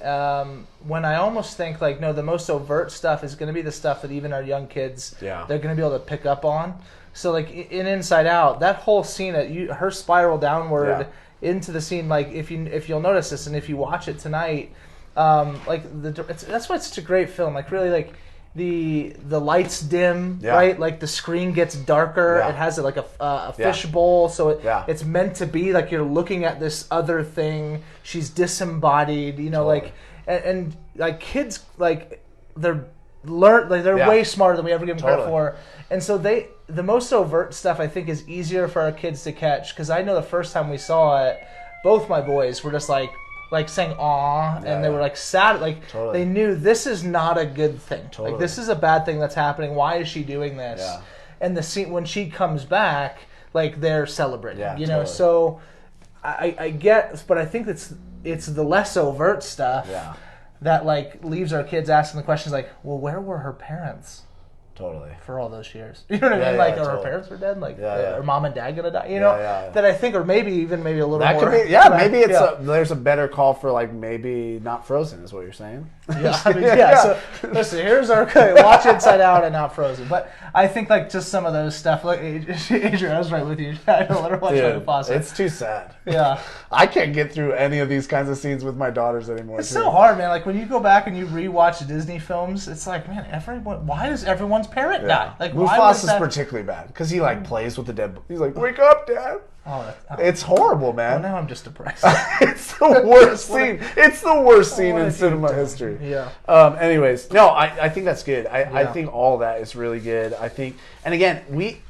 When I almost think like, no, the most overt stuff is going to be the stuff that even our young kids, they're going to be able to pick up on. So like in Inside Out, that whole scene, her spiral downward into the scene, like if you'll notice this and if you watch it tonight, that's why it's such a great film. Like really like, the lights dim, right? Like the screen gets darker. It has like a fishbowl, so it's meant to be like you're looking at this other thing. She's disembodied, like and like kids like they're way smarter than we ever give them credit for. And so the most overt stuff I think is easier for our kids to catch because I know the first time we saw it, both my boys were just like saying "aw," and they were like sad, like they knew this is not a good thing. Like this is a bad thing that's happening. Why is she doing this? Yeah. And the scene when she comes back, like they're celebrating. Yeah, know. So I get, but I think it's the less overt stuff that like leaves our kids asking the questions like, well, where were her parents? Totally. For all those years. You know what I mean? Like, are her parents were dead? Like, are mom and dad gonna die? You know? That I think, or maybe a little that more. Could be, maybe there's a better call for, like, maybe not Frozen, is what you're saying. Yeah, I mean, so, listen, here's our, watch Inside Out and not Frozen. But I think, like, just some of those stuff, like, Adrian, I was right with you. I don't let her watch Mufasa. It's too sad. Yeah. I can't get through any of these kinds of scenes with my daughters anymore. It's so hard, man. Like, when you go back and you rewatch Disney films, it's like, man, why does everyone's parent die? Like, Mufasa's particularly bad because he like plays with the dead. He's like, "Wake up, Dad!" It's horrible, man. Well, now I'm just depressed. It's the worst scene. It's the worst scene in cinema history. Yeah. Anyways, no, I think that's good. I think all that is really good. I think, and again,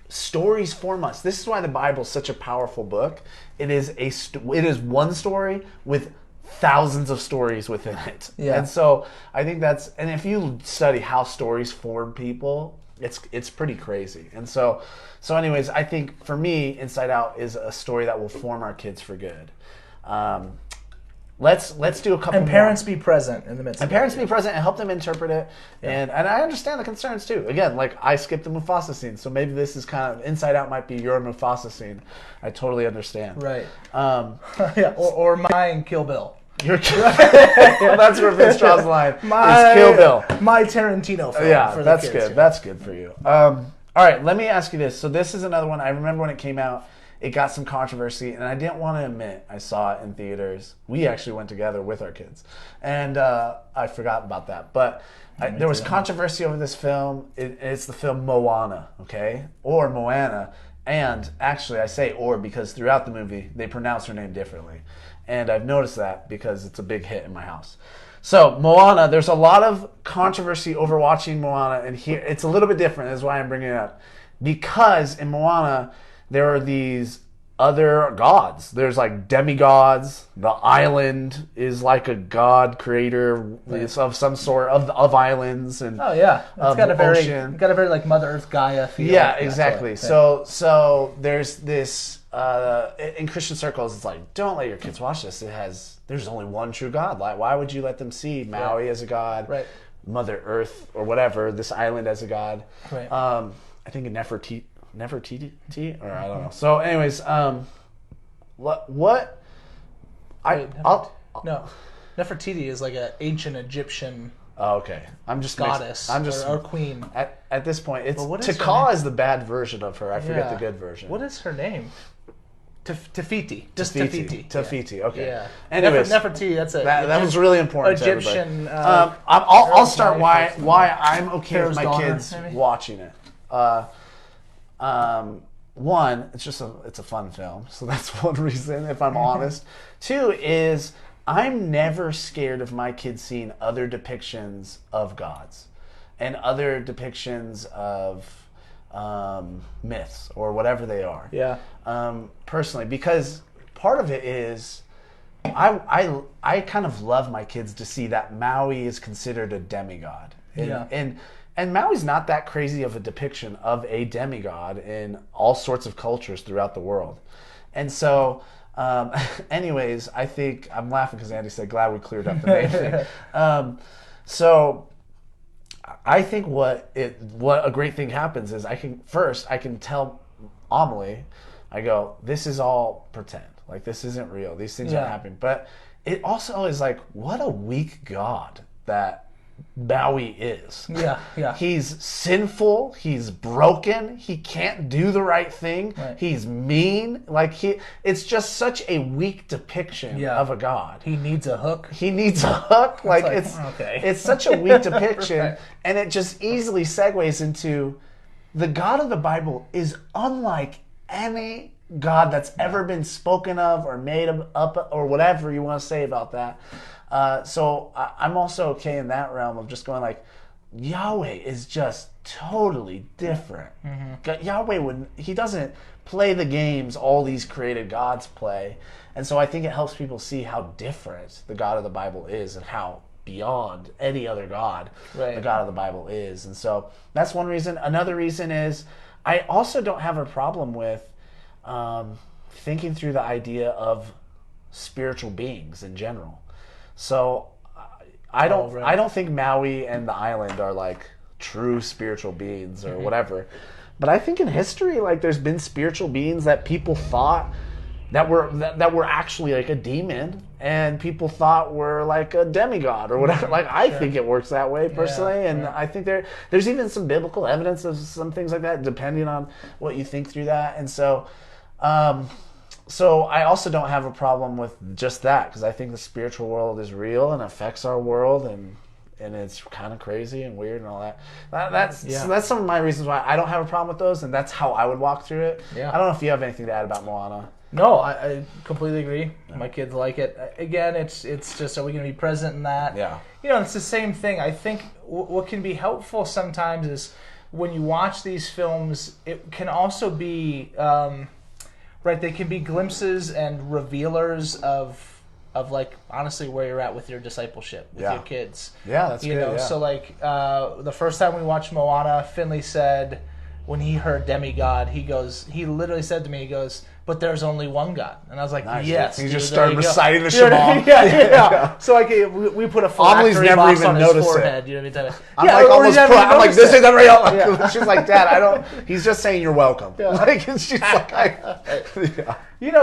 stories form us. This is why the Bible is such a powerful book. It is one story with thousands of stories within it. Yeah. And so I think and if you study how stories form people, it's pretty crazy. And so anyways, I think for me, Inside Out is a story that will form our kids for good. Let's do a couple more. And parents be present in the midst of it. And parents be present and help them interpret it. Yeah. And I understand the concerns too. Again, like I skipped the Mufasa scene, so maybe this is kind of Inside Out might be your Mufasa scene. I totally understand. Right. Or mine, Kill Bill. Well, that's where Vince draws the line. Is Kill Bill. My Tarantino film. Yeah, for that's the kids, good. That's good for you. All right, let me ask you this. So this is another one. I remember when it came out, it got some controversy, and I didn't want to admit I saw it in theaters. We actually went together with our kids, and I forgot about that. But there was controversy over this film. It's the film Moana, okay? Or Moana. And actually, I say or because throughout the movie, they pronounce her name differently. And I've noticed that because it's a big hit in my house. So, Moana, there's a lot of controversy over watching Moana, and here it's a little bit different. That's why I'm bringing it up. Because in Moana, there are these other gods. There's like demigods. The island is like a god creator of some sort of islands and it's got a very like Mother Earth Gaia feel. Yeah, exactly. So there's this in Christian circles. It's like, don't let your kids watch this. There's only one true God. Like, why would you let them see Maui as a god, Mother Earth or whatever, this island as a god? Right. I think Nefertiti, or I don't know. So, anyways, Nefertiti is like an ancient Egyptian. Oh, okay. I'm just goddess or queen. At this point, it's Taka is the bad version of her. I forget the good version. What is her name? Tafiti. Just Tafiti. Tafiti. Okay. Yeah. Anyways, Nefertiti. That's a that was really important Egyptian. to everybody. I'll start wife why I'm okay Pharaoh's with my daughter, kids maybe? watching it. One, it's a fun film, so that's one reason. If I'm honest. Two is I'm never scared of my kids seeing other depictions of gods and other depictions of myths or whatever they are. Yeah. Personally, because part of it is I kind of love my kids to see that Maui is considered a demigod. And Maui's not that crazy of a depiction of a demigod in all sorts of cultures throughout the world. And so, anyways, I think I'm laughing because Andy said, glad we cleared up the main thing. So I think what a great thing happens is I can tell Amelie, I go, this is all pretend. Like, this isn't real. These things aren't happening. But it also is like, what a weak God that Maui is. Yeah. He's sinful. He's broken. He can't do the right thing. Right. He's mean. It's just such a weak depiction of a God. He needs a hook. It's such a weak depiction, Right. and it just easily segues into the God of the Bible is unlike any God that's ever been spoken of or made up or whatever you want to say about that. So I'm also okay in that realm of just going like, Yahweh is just totally different. Mm-hmm. Yahweh he doesn't play the games all these created gods play. And so I think it helps people see how different the God of the Bible is and how beyond any other God the God of the Bible is. And so that's one reason. Another reason is I also don't have a problem with thinking through the idea of spiritual beings in general. So I don't think Maui and the island are like true spiritual beings or whatever. But I think in history, like, there's been spiritual beings that people thought that were actually like a demon, and people thought were like a demigod or whatever. Like, I think it works that way personally, and I think there's even some biblical evidence of some things like that, depending on what you think through that. And so. So I also don't have a problem with just that, because I think the spiritual world is real and affects our world, and it's kind of crazy and weird and all that. So that's some of my reasons why I don't have a problem with those, and that's how I would walk through it. Yeah. I don't know if you have anything to add about Moana. No, I completely agree. Yeah. My kids like it. Again, it's just, are we going to be present in that? Yeah. It's the same thing. I think what can be helpful sometimes is when you watch these films, it can also be... right, they can be glimpses and revealers of like, honestly, where you're at with your discipleship with your kids. Yeah, that's good. So like the first time we watched Moana, Finley said when he heard demigod, he literally said to me, he goes, but there's only one God. And I was like, nice, yes. He just started reciting the Shema. Yeah. So like we put a phylactery box on his forehead. You know what I mean? I'm like, this isn't real. She's like, Dad, he's just saying you're welcome. Yeah. Like, and she's like,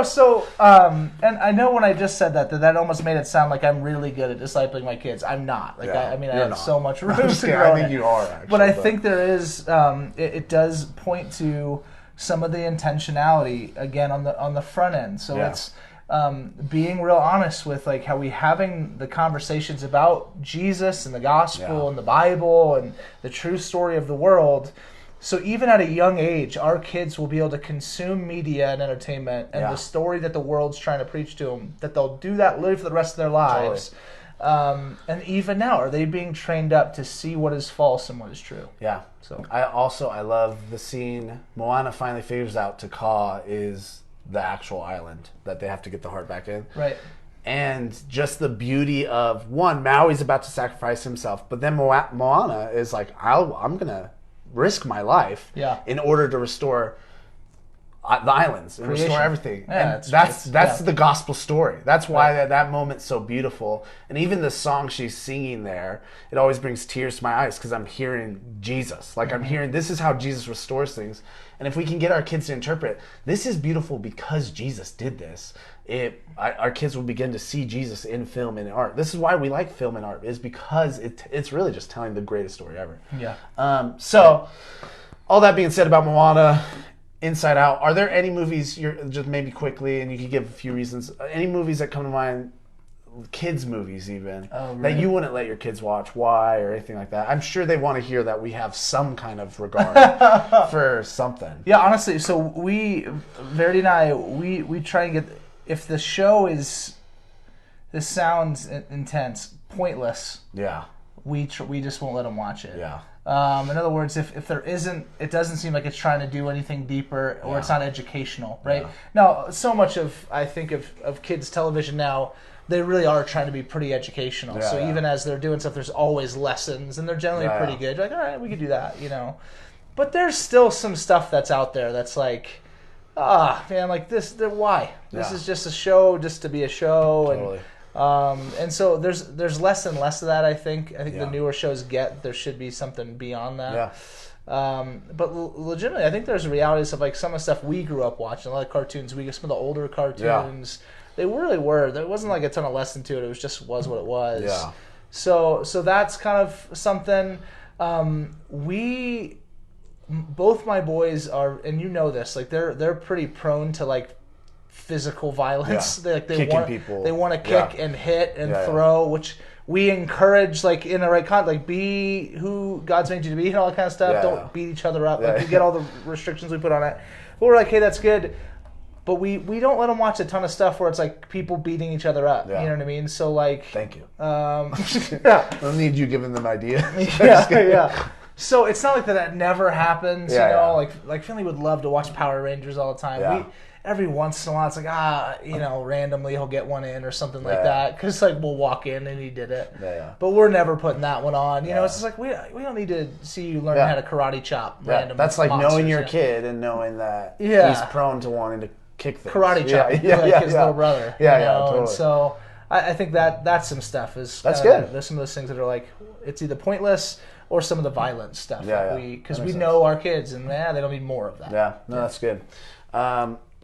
So, and I know when I just said that almost made it sound like I'm really good at discipling my kids. I'm not. Like, I have so much room to grow. I think you are, actually. But I think there is, it does point to some of the intentionality, again, on the front end. So it's being real honest with like how we having the conversations about Jesus and the gospel and the Bible and the true story of the world. So even at a young age, our kids will be able to consume media and entertainment and the story that the world's trying to preach to them, that they'll do that literally for the rest of their lives. Totally. And even now, are they being trained up to see what is false and what is true? Yeah. So I love the scene. Moana finally figures out Taka is the actual island that they have to get the heart back in. Right. And just the beauty of, one, Maui's about to sacrifice himself, but then Moana is like, I'm gonna risk my life in order to restore the islands and restore everything. Yeah, and that's the gospel story. That's why that moment's so beautiful. And even the song she's singing there, it always brings tears to my eyes because I'm hearing Jesus. Like, I'm hearing, this is how Jesus restores things. And if we can get our kids to interpret, this is beautiful because Jesus did this, our kids will begin to see Jesus in film and art. This is why we like film and art, is because it's really just telling the greatest story ever. Yeah. So, all that being said about Moana, Inside Out. Are there any movies, you're just maybe quickly, and you could give a few reasons, any movies that come to mind, kids movies even, that you wouldn't let your kids watch? Why, or anything like that? I'm sure they want to hear that we have some kind of regard for something. Yeah, honestly, so Verity and I, we try and get, if the show is, this sounds intense, pointless, we just won't let them watch it. Yeah. In other words, if there isn't, it doesn't seem like it's trying to do anything deeper, or it's not educational, right? Yeah. Now, so much of, I think, of kids' television now, they really are trying to be pretty educational. Yeah, so even as they're doing stuff, there's always lessons, and they're generally pretty good. You're like, all right, we could do that, you know. But there's still some stuff that's out there that's like, man, like this, why? This is just a show, just to be a show. Totally. And so there's less and less of that, I think. I think the newer shows there should be something beyond that. Yeah. But legitimately, I think there's realities of like some of the stuff we grew up watching, a lot of cartoons. Some of the older cartoons, they really were. There wasn't like a ton of lesson to it. It was what it was. Yeah. So that's kind of something. Both my boys are, and you know this, like they're pretty prone to like physical violence. Yeah. They want people. They want to kick and hit and throw, which we encourage, like in the right context, like be who God's made you to be and all that kind of stuff. Yeah. Don't beat each other up. Like we get all the restrictions we put on it. But we're like, hey, that's good. But we don't let them watch a ton of stuff where it's like people beating each other up. Yeah. You know what I mean? So like, thank you. Yeah. I don't need you giving them ideas. Yeah. So it's not like that never happens. Yeah, you know, like Finley would love to watch Power Rangers all the time. Yeah. Every once in a while, it's like, randomly he'll get one in or something like that. Because, like, we'll walk in and he did it. Yeah. But we're never putting that one on. You know, it's just like, we don't need to see you learn how to karate chop random That's like monsters, knowing your kid and knowing that Yeah. he's prone to wanting to kick things. Karate chop. Like his little brother. Yeah, you know? totally. And so I think that's some stuff. That's good. There's some of those things that are like, it's either pointless or some of the violent stuff. Because we know our kids and they don't need more of that. Yeah, no, that's good.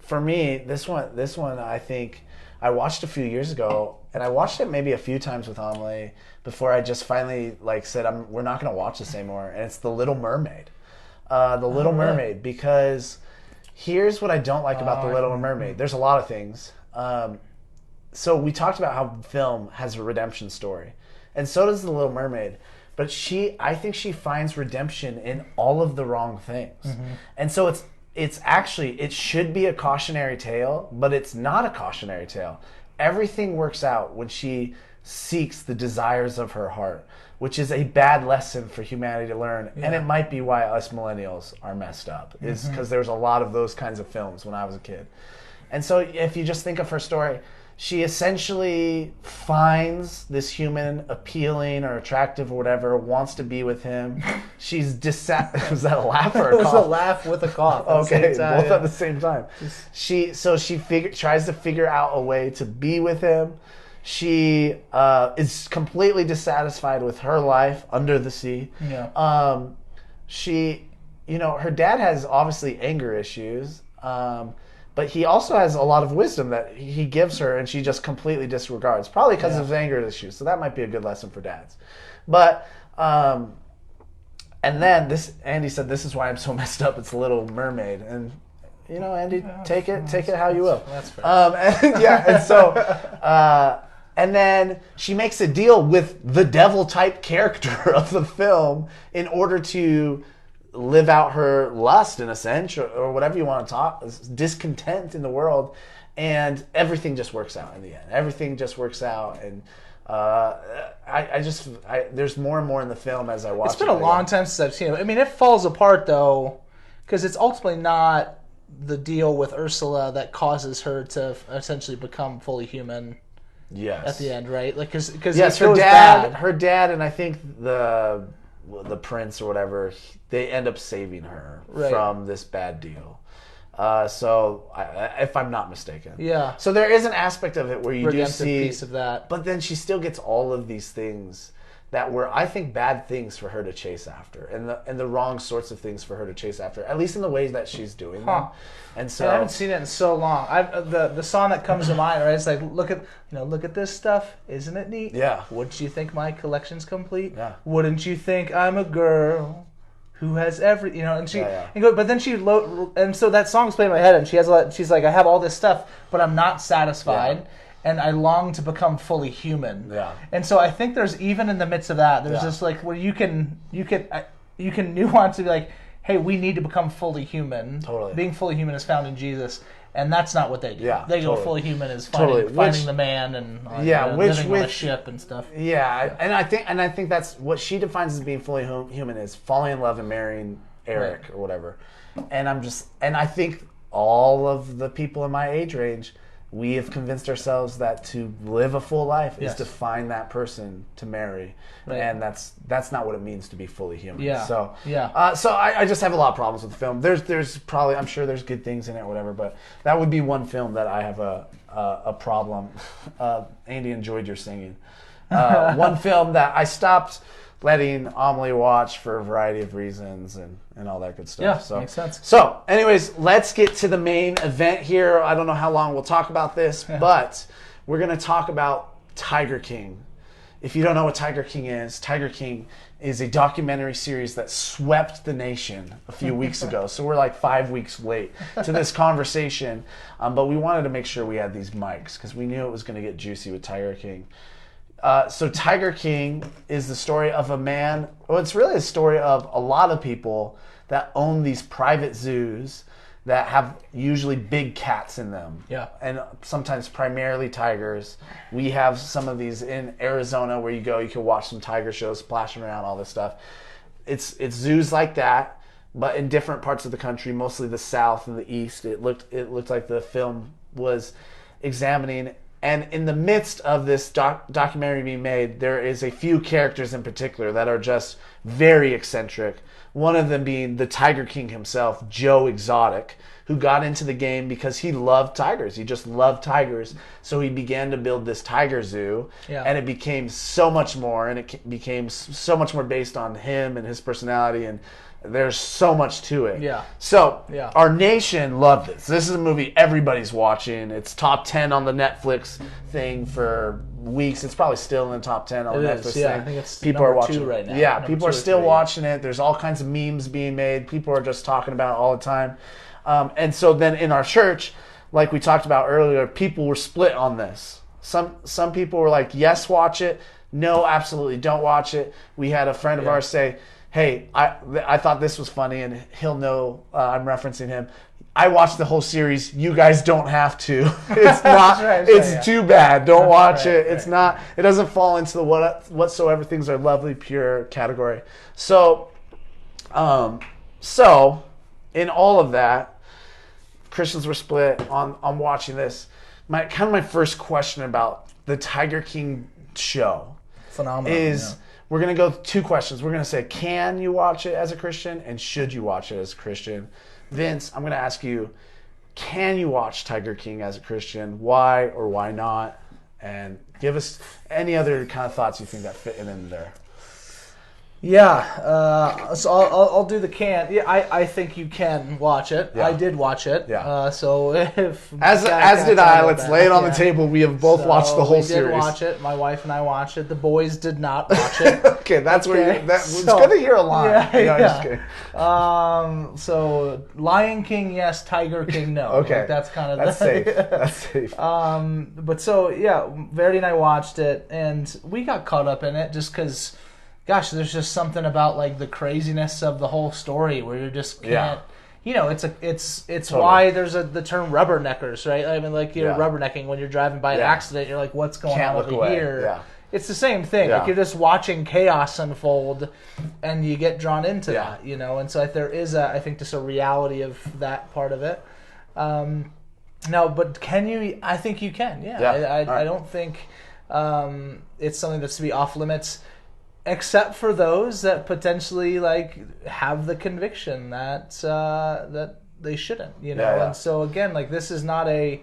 For me, this one I think I watched a few years ago, and I watched it maybe a few times with Amelie before I just finally said we're not going to watch this anymore. And it's The Little Mermaid. The Little Mermaid, because here's what I don't like about The Little Mermaid. There's a lot of things. So we talked about how film has a redemption story, and so does The Little Mermaid. But I think she finds redemption in all of the wrong things. Mm-hmm. And so it's actually, it should be a cautionary tale, but it's not a cautionary tale. Everything works out when she seeks the desires of her heart, which is a bad lesson for humanity to learn. Yeah. And it might be why us millennials are messed up, is because there's a lot of those kinds of films when I was a kid. And so if you just think of her story, she essentially finds this human appealing or attractive or whatever, wants to be with him. She's was that a laugh or a cough? It was a laugh with a cough. Okay, both at the same time. She tries to figure out a way to be with him. She is completely dissatisfied with her life under the sea. Yeah. Her dad has obviously anger issues. But he also has a lot of wisdom that he gives her, and she just completely disregards, probably because of his anger issues. So that might be a good lesson for dads. But, and then Andy said, "This is why I'm so messed up. It's Little Mermaid." And, Andy, take it how you will. That's fair. And then she makes a deal with the devil-type character of the film in order to live out her lust, in a sense, or whatever you want to talk, discontent in the world, and everything just works out in the end. Everything just works out, and there's more and more in the film as I watch it. It's been a long time since I've seen it. I mean, it falls apart, though, because it's ultimately not the deal with Ursula that causes her to essentially become fully human. Yes. At the end, right? Like, because yes, her dad, and I think the prince or whatever, they end up saving her from this bad deal. If I'm not mistaken. Yeah. So there is an aspect of it where you do see piece of that. But then she still gets all of these things that were, I think, bad things for her to chase after, and the wrong sorts of things for her to chase after, at least in the ways that she's doing them. And so I haven't seen it in so long. The song that comes to mind, right? It's like, look at this stuff. Isn't it neat? Yeah. Wouldn't you think my collection's complete? Yeah. Wouldn't you think I'm a girl who has every, and she, Yeah. but then and so that song's playing in my head, and she's like, I have all this stuff, but I'm not satisfied. Yeah. And I long to become fully human. Yeah. And so I think there's, even in the midst of that, there's just like where you can nuance to be like, hey, we need to become fully human. Totally. Being fully human is found in Jesus, and that's not what they do. Yeah, they go totally. fully human is Totally. finding the man and living on a ship and stuff. Yeah, and I think that's what she defines as being fully human is falling in love and marrying Eric or whatever. And I think all of the people in my age range, we have convinced ourselves that to live a full life is to find that person to marry, and that's not what it means to be fully human. Yeah. So yeah. So I just have a lot of problems with the film. There's probably, I'm sure there's good things in it, or whatever, but that would be one film that I have a problem. Andy enjoyed your singing. One film that I stopped letting Amelie watch for a variety of reasons and all that good stuff. Yeah, so makes sense. So, anyways, let's get to the main event here. I don't know how long we'll talk about this, but we're going to talk about Tiger King. If you don't know what Tiger King is a documentary series that swept the nation a few weeks ago. So we're like 5 weeks late to this conversation, but we wanted to make sure we had these mics because we knew it was going to get juicy with Tiger King. So Tiger King is the story of a man. Well, it's really a story of a lot of people that own these private zoos that have usually big cats in them. Yeah. And sometimes primarily tigers. We have some of these in Arizona where you can watch some tiger shows splashing around, all this stuff. It's zoos like that, but in different parts of the country, mostly the South and the East. It looked like the film was examining. And in the midst of this documentary being made, there is a few characters in particular that are just very eccentric. One of them being the Tiger King himself, Joe Exotic, who got into the game because he loved tigers. He just loved tigers. So he began to build this tiger zoo. Yeah. And it became so much more. And it became so much more based on him and his personality. And there's so much to it. Yeah. So our nation loved this. This is a movie everybody's watching. It's top 10 on the Netflix thing for weeks. It's probably still in the top 10 on the Netflix thing. I think it's people are watching 2 right now. Yeah, people are still watching it. There's all kinds of memes being made. People are just talking about it all the time. And so then in our church, like we talked about earlier, people were split on this. Some people were like, yes, watch it. No, absolutely don't watch it. We had a friend of ours say, hey, I thought this was funny, and he'll know I'm referencing him. I watched the whole series. You guys don't have to. It's not. It's too bad. Don't watch it. It's not. It doesn't fall into the whatsoever things are lovely, pure category. So in all of that, Christians were split on watching this. My first question about the Tiger King show is. We're going to go 2 questions. We're going to say, can you watch it as a Christian? And should you watch it as a Christian? Vince, I'm going to ask you, can you watch Tiger King as a Christian? Why or why not? And give us any other kind of thoughts you think that fit in there. Yeah, so I'll do the can. Yeah, I think you can watch it. Yeah. I did watch it. Yeah. So if as did I, let's lay it on the table. We have both watched the whole series. We did watch it. My wife and I watched it. The boys did not watch it. Okay, that's where it's good to hear a line. Yeah, just kidding. So Lion King, yes. Tiger King, no. Okay, like, that's kind of safe. That's safe. But so Verity and I watched it, and we got caught up in it just because. Gosh, there's just something about like the craziness of the whole story where you just can't. It's totally. Why there's the term rubberneckers, right? I mean, like you're rubbernecking when you're driving by an accident. You're like, what's going on over here? Yeah. It's the same thing. Like you're just watching chaos unfold, and you get drawn into that, And so there is I think just a reality of that part of it. No, but can you? I think you can. Yeah. I don't think it's something that's to be off limits. Except for those that potentially like have the conviction that that they shouldn't, And so again, like this is not a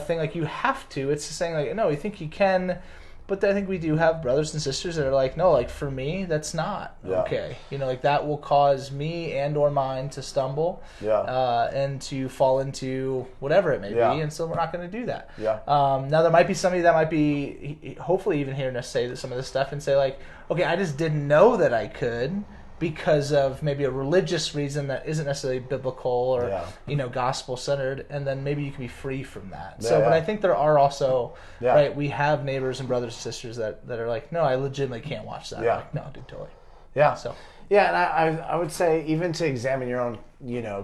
thing like you have to. It's just saying like no, you think you can, but I think we do have brothers and sisters that are like no, like for me that's not okay. Like that will cause me and or mine to stumble, and to fall into whatever it may be, and so we're not going to do that. Now there might be somebody that might be hopefully even hearing us say some of this stuff and say like. Okay, I just didn't know that I could, because of maybe a religious reason that isn't necessarily biblical or gospel centered, and then maybe you can be free from that. But I think there are also right. We have neighbors and brothers and sisters that are like, no, I legitimately can't watch that. Yeah. Like, no, dude, totally. Yeah. So. Yeah, and I would say even to examine your own,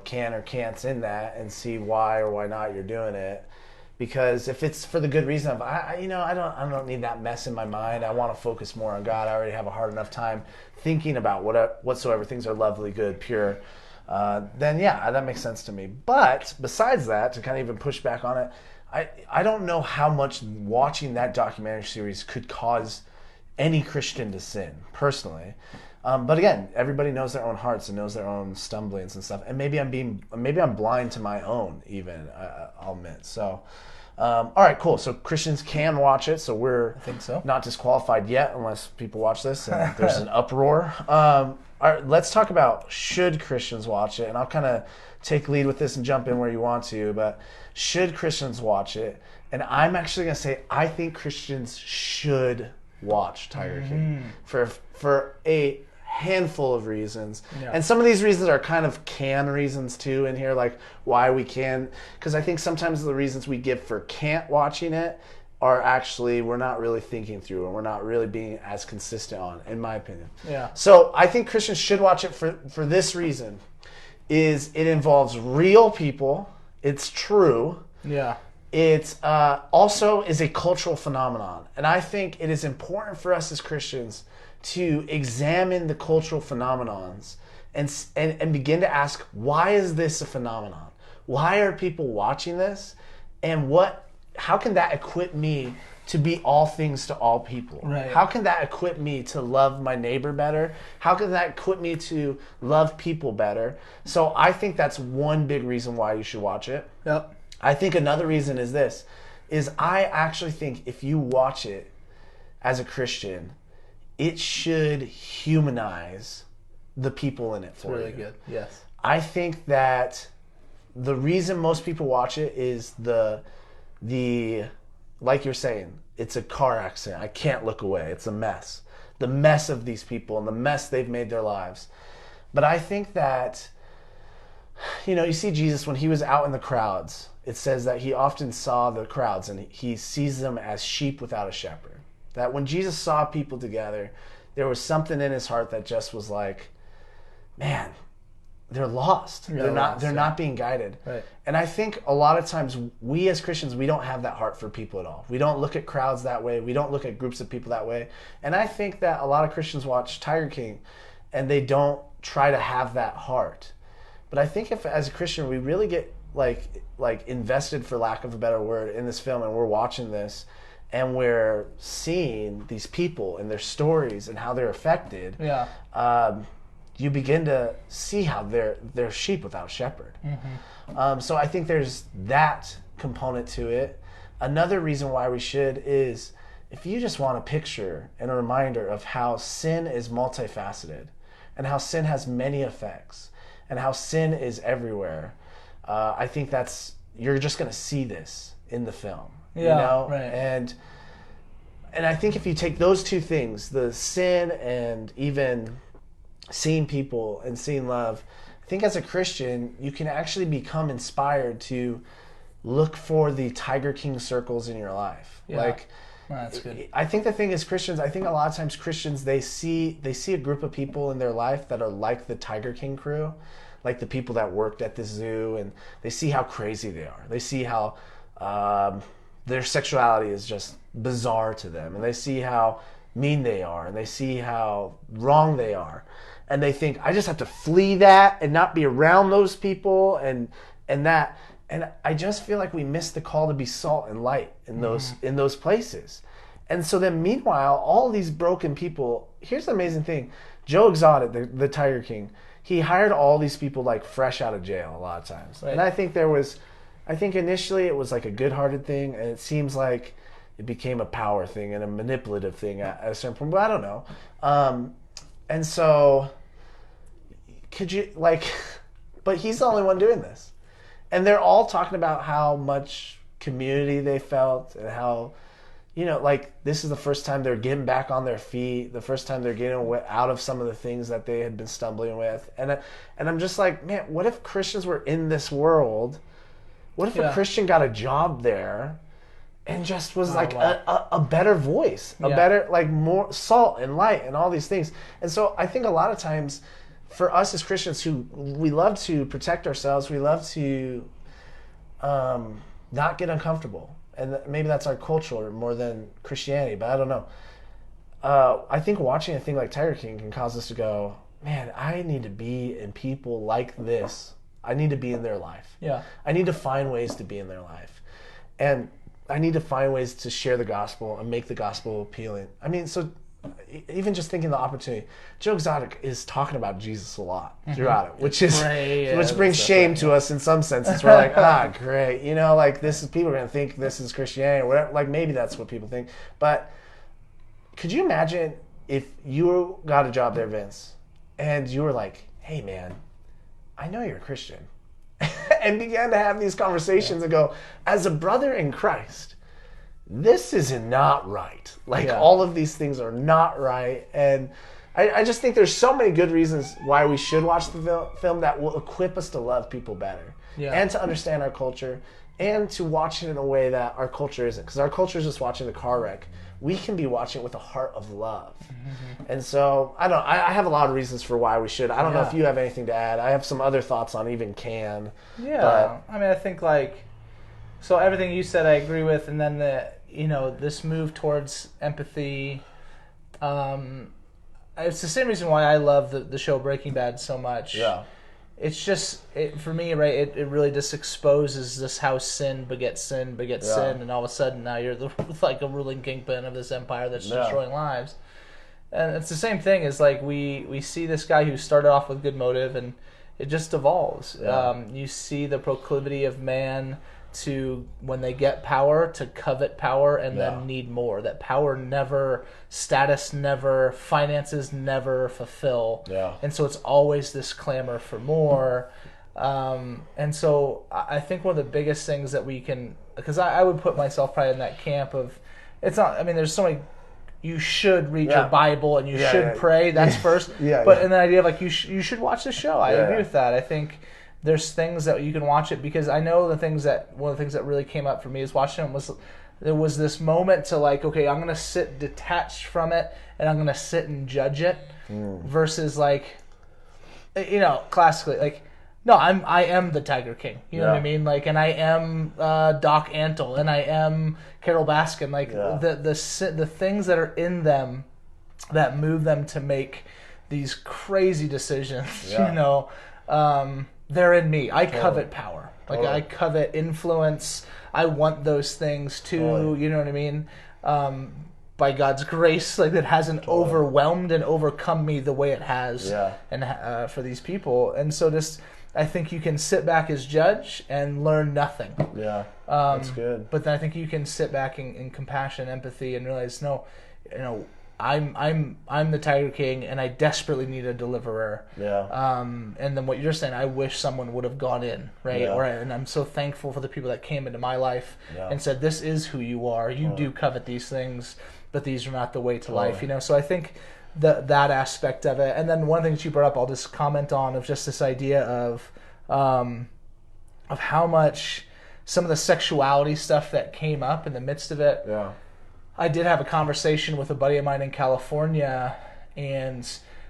can or can'ts in that and see why or why not you're doing it. Because if it's for the good reason of I don't need that mess in my mind. I want to focus more on God. I already have a hard enough time thinking about whatsoever things are lovely, good, pure. Then that makes sense to me. But besides that, to kind of even push back on it, I don't know how much watching that documentary series could cause any Christian to sin personally. But again, everybody knows their own hearts and knows their own stumblings and stuff. And maybe I'm blind to my own even. I'll admit. So, all right, cool. So Christians can watch it. So I think so. Not disqualified yet, unless people watch this and there's an uproar. All right, let's talk about should Christians watch it, and I'll kind of take lead with this and jump in where you want to. But should Christians watch it? And I'm actually going to say I think Christians should watch Tiger King for a handful of reasons. And some of these reasons are kind of can reasons too in here, like why we can, because I think sometimes the reasons we give for can't watching it are actually we're not really thinking through and we're not really being as consistent on, in my opinion. So I think Christians should watch it for this reason, is it involves real people, it's true, it also is a cultural phenomenon, and I think it is important for us as Christians to examine the cultural phenomenons and begin to ask, why is this a phenomenon? Why are people watching this? And how can that equip me to be all things to all people? Right. How can that equip me to love my neighbor better? How can that equip me to love people better? So I think that's one big reason why you should watch it. Yep. I think another reason is I actually think if you watch it as a Christian, it should humanize the people in it for you. Really good, yes. I think that the reason most people watch it is the like you're saying, it's a car accident. I can't look away. It's a mess. The mess of these people and the mess they've made their lives. But I think that, you see Jesus when he was out in the crowds, it says that he often saw the crowds and he sees them as sheep without a shepherd. That when Jesus saw people together, there was something in his heart that just was like, man, they're lost. They're not being guided. Right. And I think a lot of times we as Christians, we don't have that heart for people at all. We don't look at crowds that way. We don't look at groups of people that way. And I think that a lot of Christians watch Tiger King and they don't try to have that heart. But I think if as a Christian we really get like invested, for lack of a better word, in this film and we're watching this, and we're seeing these people and their stories and how they're affected, you begin to see how they're sheep without shepherd. So I think there's that component to it. Another reason why we should is if you just want a picture and a reminder of how sin is multifaceted and how sin has many effects and how sin is everywhere, I think you're just going to see this in the film. Right. And I think if you take those two things, the sin and even seeing people and seeing love, I think as a Christian, you can actually become inspired to look for the Tiger King circles in your life. That's good. I think the thing is Christians, I think a lot of times Christians, they see a group of people in their life that are like the Tiger King crew, like the people that worked at the zoo, and they see how crazy they are. They see how their sexuality is just bizarre to them, and they see how mean they are, and they see how wrong they are, and they think, I just have to flee that and not be around those people and that. And I just feel like we miss the call to be salt and light in those places. And so then meanwhile, all these broken people, here's the amazing thing. Joe Exotic, the Tiger King, he hired all these people like fresh out of jail a lot of times. Right. And I think initially it was like a good-hearted thing, and it seems like it became a power thing and a manipulative thing at a certain point, but I don't know. And so, but he's the only one doing this. And they're all talking about how much community they felt and how, like this is the first time they're getting back on their feet, the first time they're getting out of some of the things that they had been stumbling with. And I'm just like, man, what if Christians were in this world? What if a Christian got a job there and just was a better voice, a better, like more salt and light and all these things? And so I think a lot of times for us as Christians we love to protect ourselves, we love to not get uncomfortable. And maybe that's our culture more than Christianity, but I don't know. I think watching a thing like Tiger King can cause us to go, man, I need to be in people like this. I need to be in their life. Yeah. I need to find ways to be in their life. And I need to find ways to share the gospel and make the gospel appealing. I mean, so even just thinking the opportunity, Joe Exotic is talking about Jesus a lot throughout it, which brings shame to us in some senses. We're like, great, like this is, people are going to think this is Christianity or whatever. Like maybe that's what people think. But could you imagine if you got a job there, Vince, and you were like, hey man, I know you're a Christian, and began to have these conversations and go, as a brother in Christ, this is not right. All of these things are not right. And I just think there's so many good reasons why we should watch the film that will equip us to love people better and to understand our culture and to watch it in a way that our culture isn't. Because our culture is just watching the car wreck. We can be watching it with a heart of love. And so, I have a lot of reasons for why we should. I don't know if you have anything to add. I have some other thoughts on even Can. Yeah. But, I mean, I think so everything you said I agree with, and then this move towards empathy. It's the same reason why I love the show Breaking Bad so much. Yeah. It's just, for me, right, it really just exposes this how sin begets sin, and all of a sudden now you're like a ruling kingpin of this empire that's destroying lives. And it's the same thing as we see this guy who started off with good motive, and it just evolves. Yeah. You see the proclivity of man to, when they get power, to covet power and then need more. That power never, status never, finances never fulfill. Yeah. And so it's always this clamor for more. And so I think one of the biggest things that we can, because I would put myself probably in that camp of, it's not, I mean, there's so many, you should read your Bible and you should pray, that's first. But in the idea of you should watch the show, I agree with that. I think there's things that you can watch it, because I know one of the things that really came up for me is watching them was, there was this moment to okay, I'm going to sit detached from it and I'm going to sit and judge it versus classically, no, I am the Tiger King. You know what I mean? And I am Doc Antle, and I am Carol Baskin. The things that are in them that move them to make these crazy decisions. They're in me. I covet power. I covet influence. I want those things too. You know what I mean? By God's grace, that hasn't overwhelmed and overcome me the way it has, and for these people. And so I think you can sit back as judge and learn nothing. Yeah, that's good. But then I think you can sit back in compassion, empathy, and realize, no, I'm the Tiger King, and I desperately need a deliverer. Yeah. And then what you're saying, I wish someone would have gone in, right? Yeah. And I'm so thankful for the people that came into my life and said, "This is who you are. You do covet these things, but these are not the way to life." So I think that aspect of it, and then one of the things you brought up, I'll just comment on, of just this idea of how much some of the sexuality stuff that came up in the midst of it. Yeah. I did have a conversation with a buddy of mine in California, and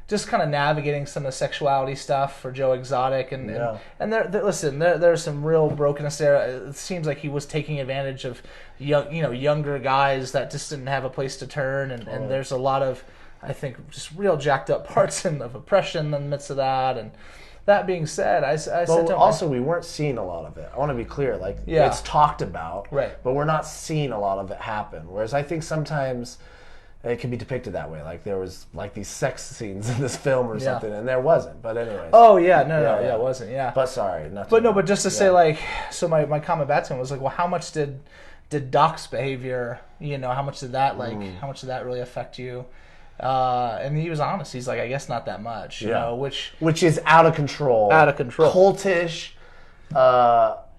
just kind of navigating some of the sexuality stuff for Joe Exotic, and there's some real brokenness there. It seems like he was taking advantage of younger guys that just didn't have a place to turn, and there's a lot of, I think, just real jacked up parts of oppression in the midst of that. And that being said, I said to him, also, we weren't seeing a lot of it. I want to be clear. It's talked about, right, but we're not seeing a lot of it happen. Whereas I think sometimes it can be depicted that way. There was these sex scenes in this film or something, and there wasn't. But anyways. Oh yeah, no, it wasn't. Yeah. But sorry, but just to say, so my comment back to him was well, how much did Doc's behavior, how much did that how much did that really affect you? And he was honest. He's like, I guess not that much, which is out of control. Out of control. Cultish.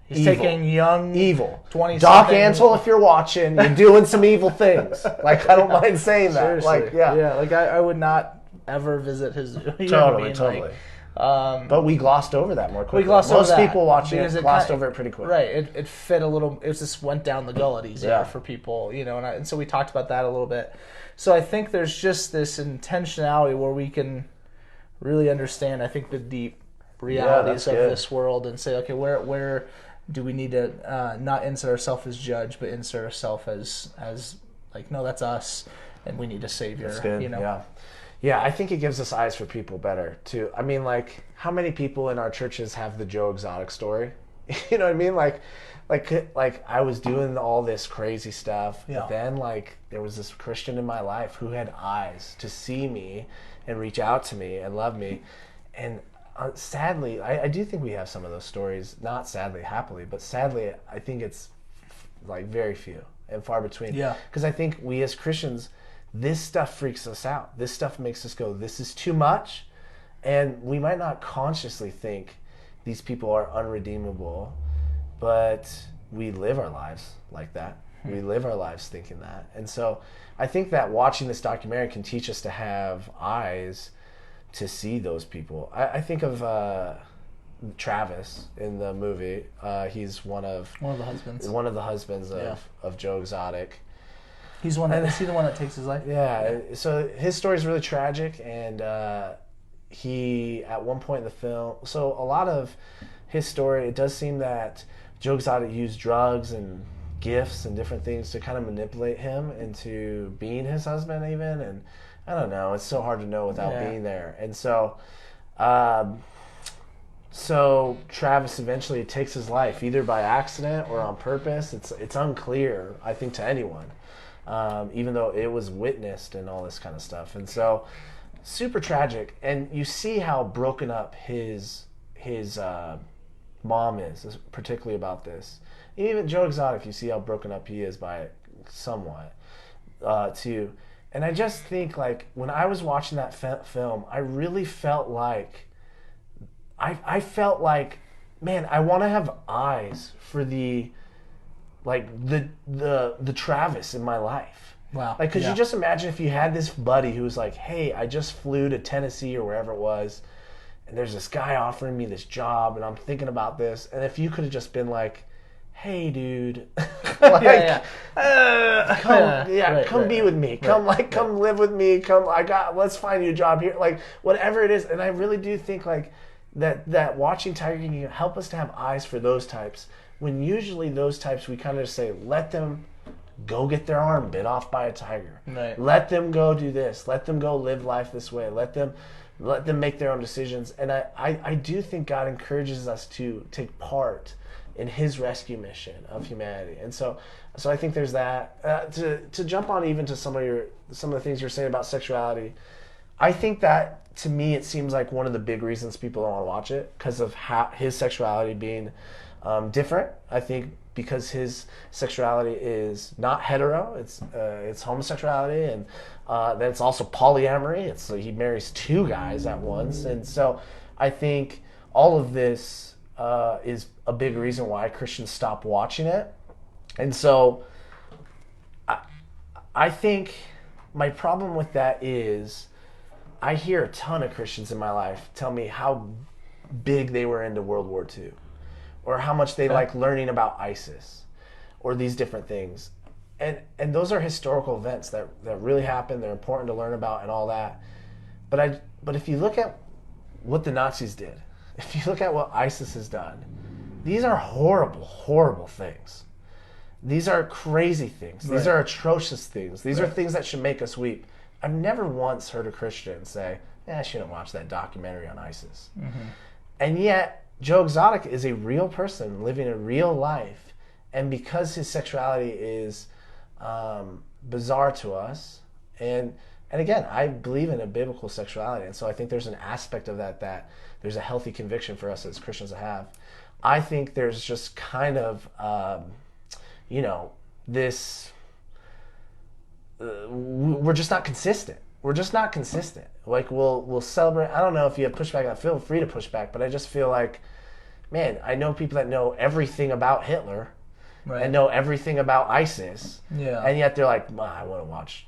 He's taking young evil 20 Doc Antle, if you're watching, you're doing some evil things. Like, I don't mind saying that. Seriously. Like, yeah. Like I would not ever visit his zoo. You know what I Totally, mean? totally. Like, But we glossed over that more quickly. Most people watching it glossed over it pretty quick. Right. It fit a little. It just went down the gullet easier for people, you know. And so we talked about that a little bit. So I think there's just this intentionality where we can really understand, I think, the deep realities of this world and say, okay, where do we need to not insert ourselves as judge, but insert ourselves as like, no, that's us, and we need a savior. That's good. You know? Yeah, I think it gives us eyes for people better too. I mean, like, how many people in our churches have the Joe Exotic story? You know what I mean? Like I was doing all this crazy stuff, but then like there was this Christian in my life who had eyes to see me and reach out to me and love me. And sadly, I do think we have some of those stories. Not sadly, happily, but sadly, I think it's like very few and far between. Yeah. Because I think we as Christians, this stuff freaks us out. This stuff makes us go, this is too much. And we might not consciously think these people are unredeemable, but we live our lives like that. We live our lives thinking that. And so I think that watching this documentary can teach us to have eyes to see those people. I think of Travis in the movie. He's one of the husbands of Joe Exotic. He's one. Is he the one that takes his life? Yeah. So his story is really tragic, and he at one point in the film. So a lot of his story, it does seem that Joe Exotic used drugs and gifts and different things to kind of manipulate him into being his husband, even. And I don't know. It's so hard to know without being there. And so, so Travis eventually takes his life, either by accident or on purpose. It's unclear, I think, to anyone. Even though it was witnessed and all this kind of stuff. And so, super tragic. And you see how broken up his mom is, particularly about this. Even Joe Exotic, you see how broken up he is by it somewhat, too. And I just think, like, when I was watching that film, I really felt like, I felt like, man, I want to have eyes for the Travis in my life. Wow. Like, could you just imagine if you had this buddy who was like, hey, I just flew to Tennessee or wherever it was, and there's this guy offering me this job, and I'm thinking about this, and if you could have just been like, hey, dude, come be with me. Come live with me. Let's find you a job here. Like, whatever it is. And I really do think, like, that watching Tiger King can help us to have eyes for those types. When usually those types, we kind of just say, let them go get their arm bit off by a tiger. Right. Let them go do this. Let them go live life this way. Let them make their own decisions. And I do think God encourages us to take part in his rescue mission of humanity. And so I think there's that. To jump on even to some of the things you're saying about sexuality, I think that, to me, it seems like one of the big reasons people don't want to watch it, because of his sexuality being different. I think because his sexuality is not hetero, it's homosexuality, and then it's also polyamory. It's like he marries two guys at once, and so I think all of this is a big reason why Christians stop watching it. And so I think my problem with that is I hear a ton of Christians in my life tell me how big they were into World War II, or how much they like learning about ISIS, or these different things. And those are historical events that really happened. They're important to learn about and all that. But if you look at what the Nazis did, if you look at what ISIS has done, these are horrible, horrible things. These are crazy things. These are atrocious things. These are things that should make us weep. I've never once heard a Christian say, I shouldn't watch that documentary on ISIS. Mm-hmm. And yet, Joe Exotic is a real person living a real life. And because his sexuality is bizarre to us, and again, I believe in a biblical sexuality, and so I think there's an aspect of that there's a healthy conviction for us as Christians to have. I think there's just kind of, this, we're just not consistent. We're just not consistent. Like, we'll celebrate. I don't know if you have pushback. Feel free to push back, but I just feel like man, I know people that know everything about Hitler Right. and know everything about ISIS. Yeah. And yet they're like, well, I want to watch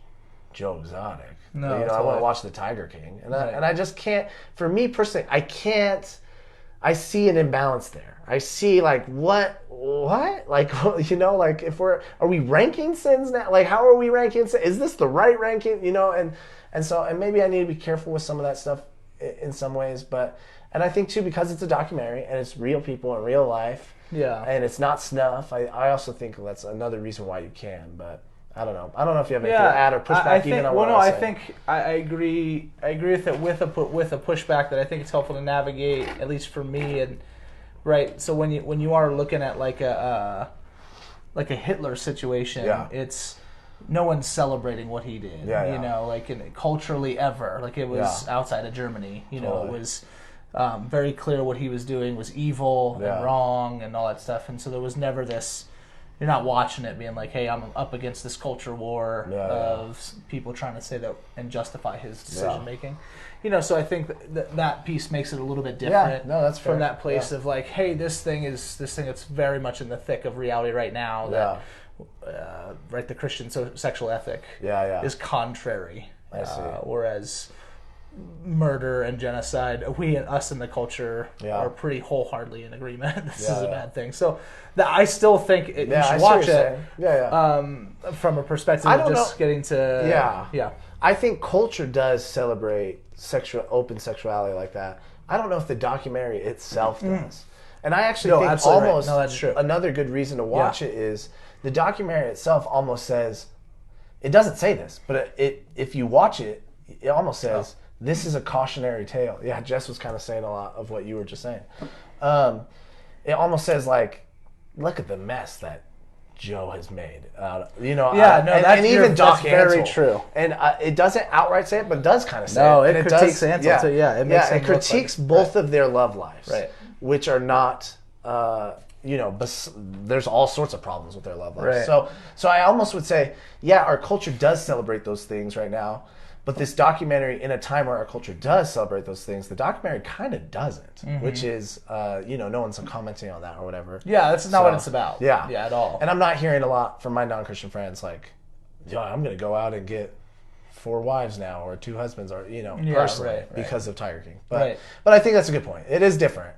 Joe Exotic. No, I want totally. to watch the Tiger King. And Right. I just can't, for me personally, I see an imbalance there. I see like, what? Like, like if are we ranking sins now? Like, how are we ranking sins? Is this the right ranking? And maybe I need to be careful with some of that stuff in some ways, and I think too, because it's a documentary and it's real people in real life, Yeah. and it's not snuff. I also think that's another reason why you can, but I don't know. I don't know if you have anything to add or push back I think, even on well, what no, I I was saying. think I agree. I agree with it with a pushback that I think it's helpful to navigate, at least for me. And right, so when you are looking at like a Hitler situation, Yeah. it's no one's celebrating what he did. Yeah. Like culturally ever, like it was Yeah. outside of Germany. It Totally. was very clear what he was doing was evil Yeah. and wrong and all that stuff. And so there was never this. You're not watching it being like, hey, I'm up against this culture war of people trying to say that and justify his decision making. So I think that piece makes it a little bit different. No, that's fair. from that place of like, hey, this thing that's very much in the thick of reality right now. That right, the Christian sexual ethic is contrary. I see. Whereas murder and genocide, us in the culture are pretty wholeheartedly in agreement. This is a bad thing. So I still think you should I see watch what you're it. saying. From a perspective I of don't just know. getting to I think culture does celebrate open sexuality like that. I don't know if the documentary itself does. And I actually think absolutely right. almost No, that's true. another good reason to watch it is the documentary itself almost says, it doesn't say this, but if you watch it, it almost says, this is a cautionary tale. Yeah, Jess was kind of saying a lot of what you were just saying. It almost says like, look at the mess that Joe has made. That's Doc very Ansel. true. And it doesn't outright say it, but does kind of say No, it. it And critiques Ansel too. Yeah, it makes him it look critiques like- both of their love lives, Right. which are not. There's all sorts of problems with their love lives. Right. So I almost would say, our culture does celebrate those things right now. But this documentary, in a time where our culture does celebrate those things, the documentary kind of doesn't, which is, no one's commenting on that or whatever. Yeah, that's not what it's about. Yeah. Yeah, at all. And I'm not hearing a lot from my non-Christian friends like, I'm going to go out and get 4 wives now or 2 husbands or, personally right. because of Tiger King. Right. But I think that's a good point. It is different.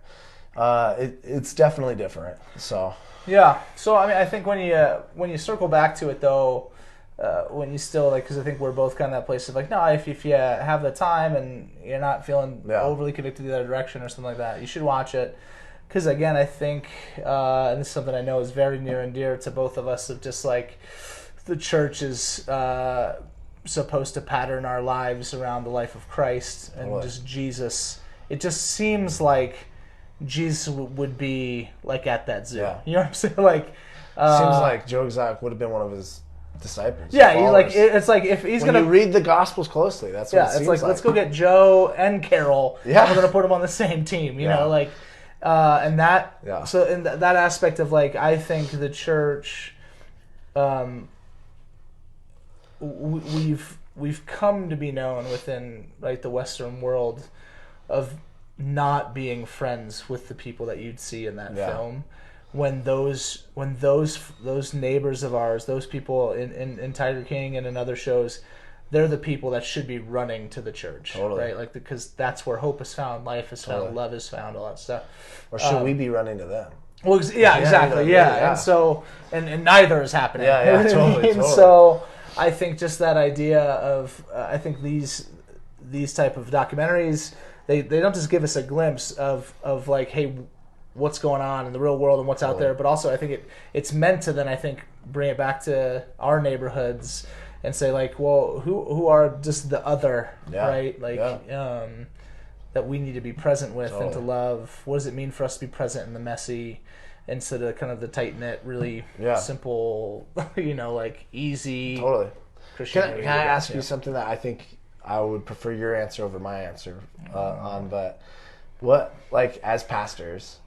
It's definitely different. So. Yeah. So I mean, I think when you circle back to it though, when you still because I think we're both kind of that place of like, no, if you have the time and you're not feeling overly convicted the other direction or something like that, you should watch it. Because again, I think and this is something I know is very near and dear to both of us, of just like the church is supposed to pattern our lives around the life of Christ and just Jesus. It just seems like Jesus would be like at that zoo. Yeah. You know what I'm saying? Like Seems like Joe Exotic would have been one of his disciples. yeah, followers. it's like if he's when gonna you read the Gospels closely, that's what it it's seems like let's go get Joe and Carol. Yeah. And we're gonna put them on the same team. You know, like and that so in that aspect of like I think the church, we've come to be known within the Western world of not being friends with the people that you'd see in that film. When those neighbors of ours, those people in Tiger King and in other shows, they're the people that should be running to the church, right? Like because that's where hope is found, life is found, love is found, all that stuff. Or should we be running to them? Well, exactly. And so and neither is happening. Yeah, totally. And so I think just that idea of I think these type of documentaries they don't just give us a glimpse of like, hey, what's going on in the real world and what's out there, but also I think it's meant to then I think bring it back to our neighborhoods and say like, well, who are just the other, right? Like that we need to be present with and to love. What does it mean for us to be present in the messy instead of kind of the tight knit, really simple, like easy. Totally. Christianity. Can I ask you something that I think I would prefer your answer over my answer on? But what, like, as pastors,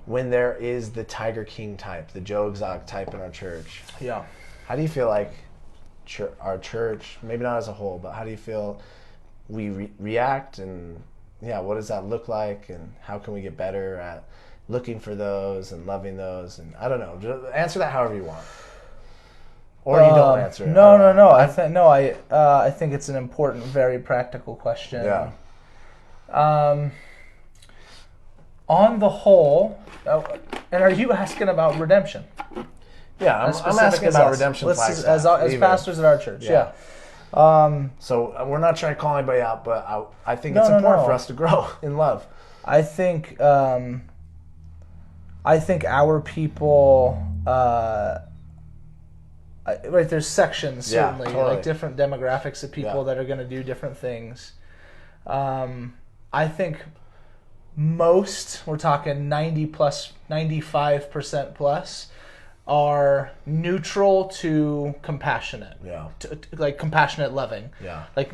when there is the Tiger King type, the Joe Exotic type in our church, how do you feel like our church, maybe not as a whole, but how do you feel we react, and what does that look like, and how can we get better at looking for those and loving those, and I don't know. Just answer that however you want, or you don't answer it. No. I think it's an important, very practical question. Yeah. On the whole, and are you asking about redemption? Yeah, I'm asking about redemption flags. As pastors at our church, yeah. So we're not trying to call anybody out, but I think it's important for us to grow in love. I think our people, right? There's sections certainly, totally. like different demographics of people that are going to do different things. I think most, we're talking 95% plus, are neutral to compassionate. Yeah. Like compassionate loving. Yeah. Like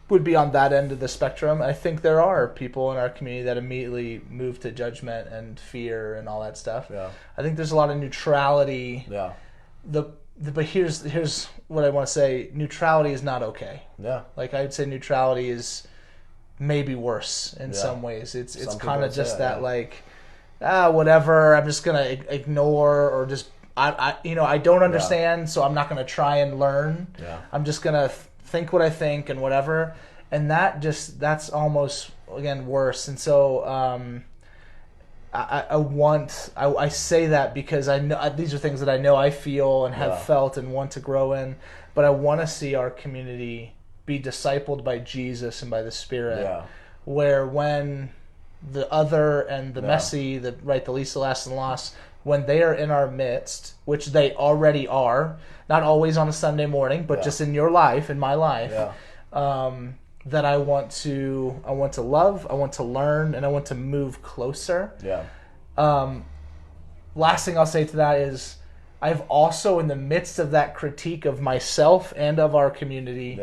would be on that end of the spectrum. I think there are people in our community that immediately move to judgment and fear and all that stuff. Yeah. I think there's a lot of neutrality. Yeah. But here's what I want to say. Neutrality is not okay. Yeah. Like I'd say neutrality is maybe worse in some ways. It's kind of just that like, whatever, I'm just gonna ignore, or just I don't understand, so I'm not gonna try and learn. Yeah. I'm just gonna think what I think and whatever, and that's almost again worse. And so I say that because I know these are things that I know I feel and have felt and want to grow in, but I want to see our community be discipled by Jesus and by the Spirit, where when the other and the messy, the least, the last, and the lost, when they are in our midst, which they already are, not always on a Sunday morning, but just in your life, in my life, that I want to love, I want to learn, and I want to move closer. Yeah. Last thing I'll say to that is, I've also, in the midst of that critique of myself and of our community,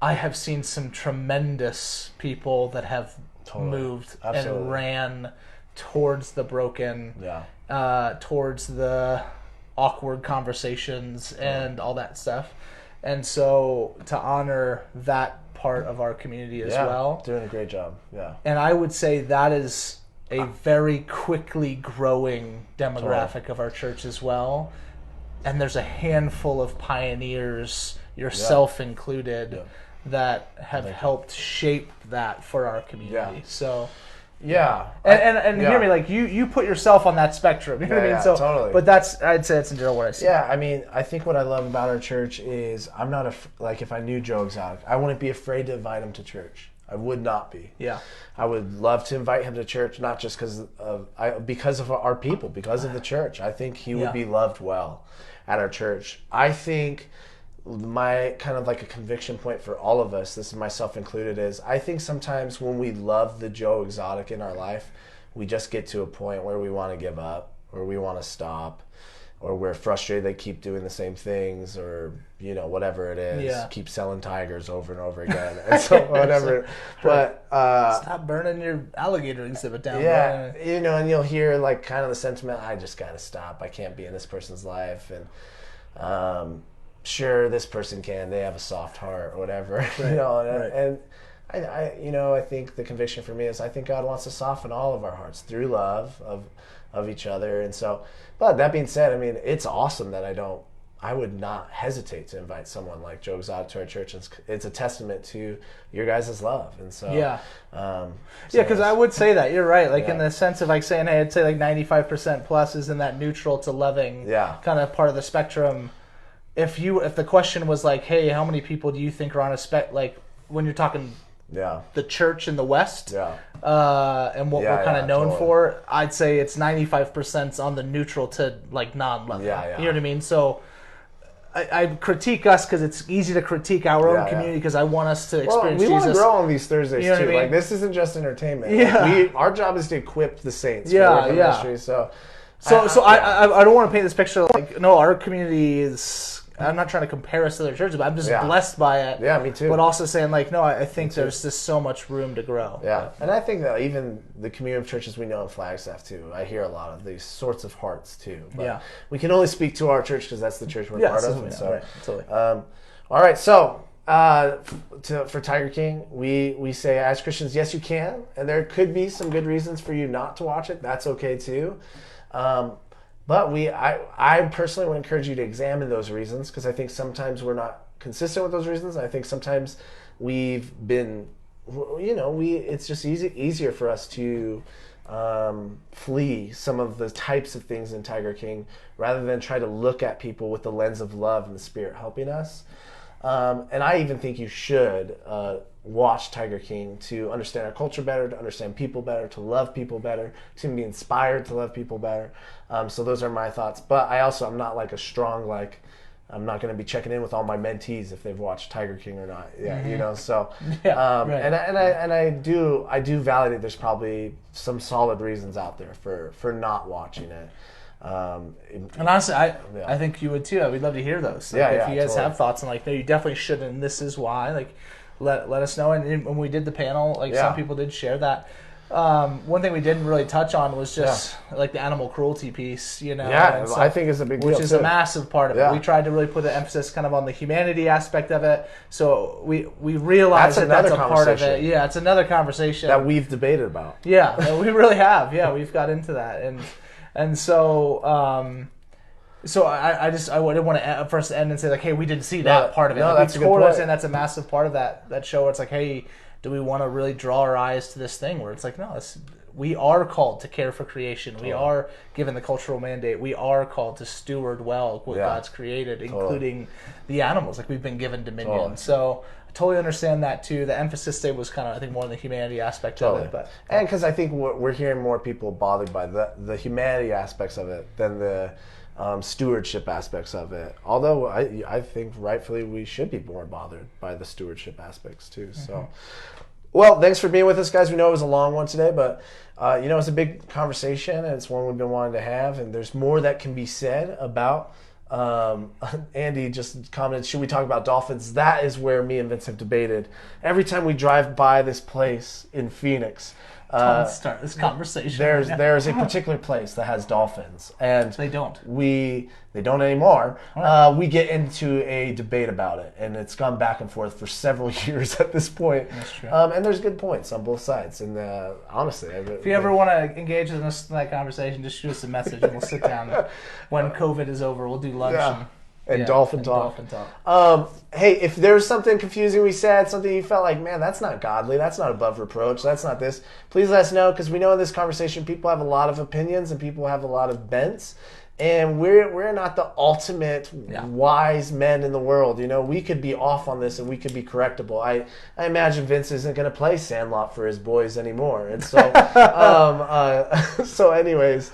I have seen some tremendous people that have moved and ran towards the broken, towards the awkward conversations and all that stuff. And so to honor that part of our community as well. Doing a great job. Yeah. And I would say that is a very quickly growing demographic of our church as well. And there's a handful of pioneers, yourself included, that have helped shape that for our community. Yeah. So and hear me, like you put yourself on that spectrum. You know what I mean? So totally. But I'd say that's in general what I see. Yeah, I mean, I think what I love about our church is I'm not like if I knew Joe Exotic, I wouldn't be afraid to invite him to church. I would not be. Yeah. I would love to invite him to church, not just because of our people, because of the church. I think he would be loved well at our church. I think my kind of like a conviction point for all of us, this is myself included, is I think sometimes when we love the Joe Exotic in our life, we just get to a point where we want to give up, or we want to stop, or we're frustrated they keep doing the same things, or whatever it is, keep selling tigers over and over again, and so whatever. But stop burning your alligator exhibit down. Yeah, and you'll hear like kind of the sentiment, I just gotta stop, I can't be in this person's life, and sure, this person can, they have a soft heart or whatever. Right. And I think the conviction for me is I think God wants to soften all of our hearts through love of each other. And so, but that being said, I mean, it's awesome that I would not hesitate to invite someone like Joe Exotic to our church. It's a testament to your guys' love. And so because I would say that you're right, like in the sense of like saying, hey, I'd say like 95% plus is in that neutral to loving kind of part of the spectrum. If the question was like, hey, how many people do you think are on a like when you're talking the church in the West and what we're kind of known for, I'd say it's 95% on the neutral to like non-loving. You know what I mean? So I critique us because it's easy to critique our own community because I want us to experience Jesus. We want to grow on these Thursdays too. I mean? Like this isn't just entertainment. Like, our job is to equip the saints for the ministry. So I don't want to paint this picture like, no, our community is, I'm not trying to compare us to other churches, but I'm just blessed by it. Yeah, me too. But also saying like, no, I think there's just so much room to grow. Yeah, and I think that even the community of churches we know in Flagstaff too, I hear a lot of these sorts of hearts too. But we can only speak to our church because that's the church we're part of. Totally. All right, so For Tiger King, we say as Christians, yes, you can, and there could be some good reasons for you not to watch it. That's okay too. But I personally would encourage you to examine those reasons, because I think sometimes we're not consistent with those reasons. I think sometimes we've been, it's just easier for us to flee some of the types of things in Tiger King rather than try to look at people with the lens of love and the Spirit helping us. And I even think you should watch Tiger King to understand our culture better, to understand people better, to love people better, to be inspired to love people better. So those are my thoughts. But I'm not like a strong, I'm not going to be checking in with all my mentees if they've watched Tiger King or not. Yeah, so Yeah, right. and I do validate there's probably some solid reasons out there for not watching it. And honestly, I think you would too. We'd love to hear those. If you guys have thoughts and no, you definitely shouldn't, and this is why. Let us know. And when we did the panel, some people did share that. One thing we didn't really touch on was just the animal cruelty piece. I think it's a big deal, which is a massive part of it. We tried to really put the emphasis kind of on the humanity aspect of it. So we realize that's a part of it. Yeah, it's another conversation that we've debated about. Yeah, we really have. Yeah, we've got into that, and so. So I didn't want to first end and say hey, we didn't see that part of it. No, that's a good point. And that's a massive part of that show. Where it's hey, do we want to really draw our eyes to this thing? Where it's no, we are called to care for creation. We are given the cultural mandate. We are called to steward well what God's created, including the animals. We've been given dominion. So I totally understand that too. The emphasis there was kind of, I think, more on the humanity aspect of it. And because I think we're hearing more people bothered by the humanity aspects of it than the stewardship aspects of it. Although I think rightfully we should be more bothered by the stewardship aspects too. So, well, thanks for being with us, guys. We know it was a long one today, but it's a big conversation, and it's one we've been wanting to have. And there's more that can be said about. Andy just commented, should we talk about dolphins? That is where me and Vince have debated. Every time we drive by this place in Phoenix, let's start this conversation. There's a particular place that has dolphins, and they don't. They don't anymore. Right. We get into a debate about it, and it's gone back and forth for several years at this point. That's true. And there's good points on both sides. And honestly, if you ever want to engage with us in that conversation, just shoot us a message, and we'll sit down when COVID is over. We'll do lunch. And dolphin talk. Hey, if there's something confusing we said, something you felt man, that's not godly, that's not above reproach, that's not this, please let us know, because we know in this conversation people have a lot of opinions and people have a lot of bents. And we're not the ultimate wise men in the world. We could be off on this and we could be correctable. I imagine Vince isn't going to play Sandlot for his boys anymore. And so, anyways,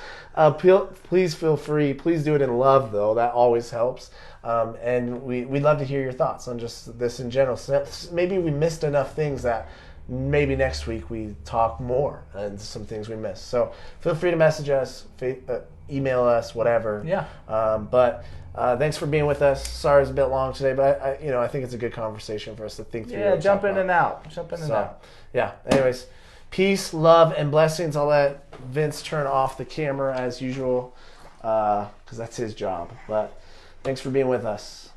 please feel free. Please do it in love, though. That always helps. And we'd love to hear your thoughts on just this in general. So maybe we missed enough things that maybe next week we talk more and some things we missed. So feel free to message us, email us, whatever. Yeah. But thanks for being with us. Sorry it's a bit long today, but I think it's a good conversation for us to think through. Yeah, jump in and out. Yeah. Anyways, peace, love, and blessings. I'll let Vince turn off the camera as usual because that's his job. But thanks for being with us.